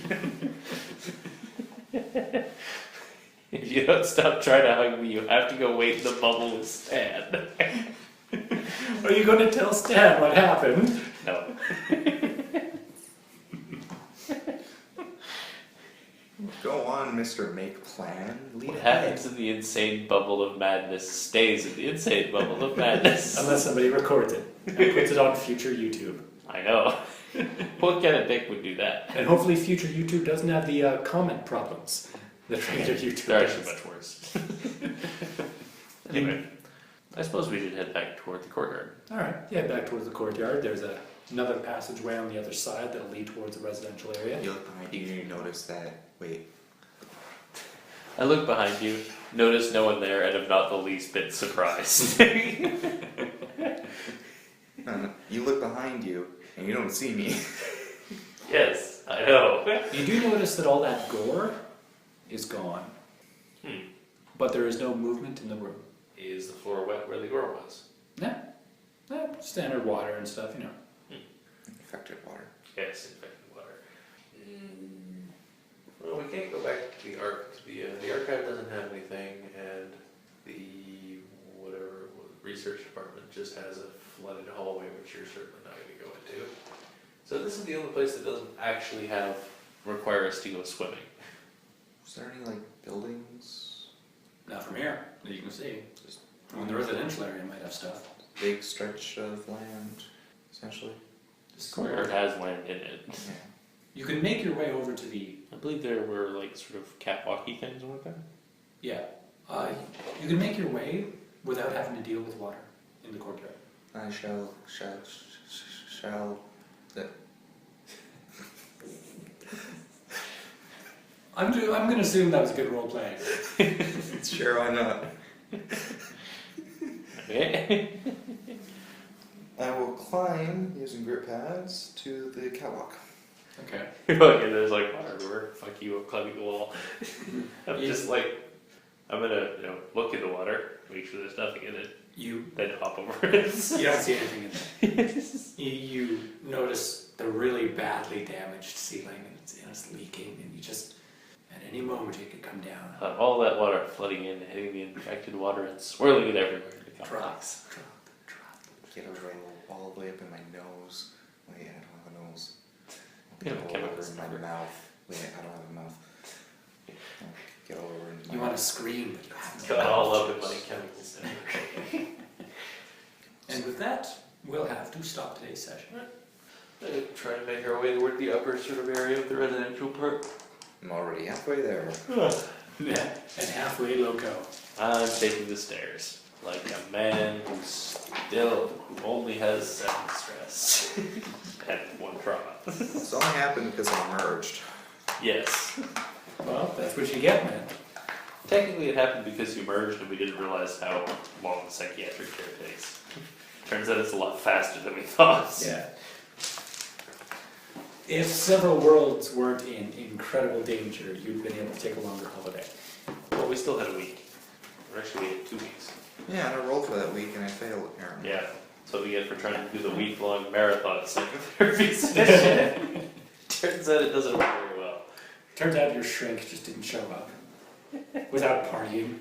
If you don't stop trying to hug me, you have to go wait in the bubble with Stan.
Are you going to tell Stan what happened?
No.
Go on, Mr. Make Plan. Lead
What
ahead.
happens in the insane bubble of madness stays in the insane bubble of madness.
Unless somebody records it and puts it on future YouTube.
I know. What kind of dick would do that?
And hopefully future YouTube doesn't have the comment problems that regular YouTube
They're
does.
actually much worse. Anyway, I suppose we should head back toward the courtyard.
Alright, yeah, back towards the courtyard. There's another passageway on the other side that'll lead towards the residential area.
You look behind you and you notice that. Wait.
I look behind you, notice no one there, and am not the least bit surprised.
You look behind you and you don't see me.
Yes, I know.
You do notice that all that gore is gone. But there is no movement in the room.
Is the floor wet where the door was?
Yeah. Standard water and stuff, you know.
Infected water.
Yes, infected water. Well, we can't go back to the arc. The archive doesn't have anything, and the research department just has a flooded hallway, which you're certainly not going to go into. So this is the only place that doesn't actually require us to go swimming.
Was there any buildings?
Not from here, that you can see. Just the residential area might have stuff.
Big stretch of land, essentially.
This
Courtyard has land in it.
Yeah.
You can make your way over to the...
I believe there were sort of catwalky things over there.
Yeah. You can make your way without having to deal with water in the courtyard.
I shall.
I'm going to assume that was good role playing.
Sure, why not?
Okay.
I will climb using grip pads to the catwalk.
Okay.
Okay, there's water everywhere. Fuck you, I'm climbing the wall. I'm I'm gonna, look in the water, make sure there's nothing in it,
You
then hop over it.
You don't see anything in there. You notice the really badly damaged ceiling and it's leaking, and you just, at any moment it could come down.
All that water flooding in, hitting the infected water and swirling it everywhere in the complex.
Drop.
Get over all the way up in my nose. Wait, I don't have a nose.
Yeah,
Get
chemical
over in my
starter.
mouth. Wait, I don't have a mouth. Get over in my
You want to scream, but you have
Got all up in my chemicals.
And with that, we'll have to stop today's session.
Trying to make our way toward the upper sort of area of the residential part.
I'm already halfway there.
Yeah, and halfway loco.
I'm taking the stairs like a man who only has 7 stress and 1 trauma.
It's only happened because I merged.
Yes.
Well, that's what you get, man.
Technically it happened because you merged and we didn't realize how long the psychiatric care takes. Turns out it's a lot faster than we thought.
Yeah. If several worlds weren't in incredible danger, you'd been able to take a longer holiday.
Well, we still had a week. Or actually we had 2 weeks.
Yeah, and I rolled for that week and I failed apparently.
Yeah. That's what we get for trying to do the week-long marathon psychotherapy session. Turns out it doesn't work very well.
Turns out your shrink just didn't show up. Without partying.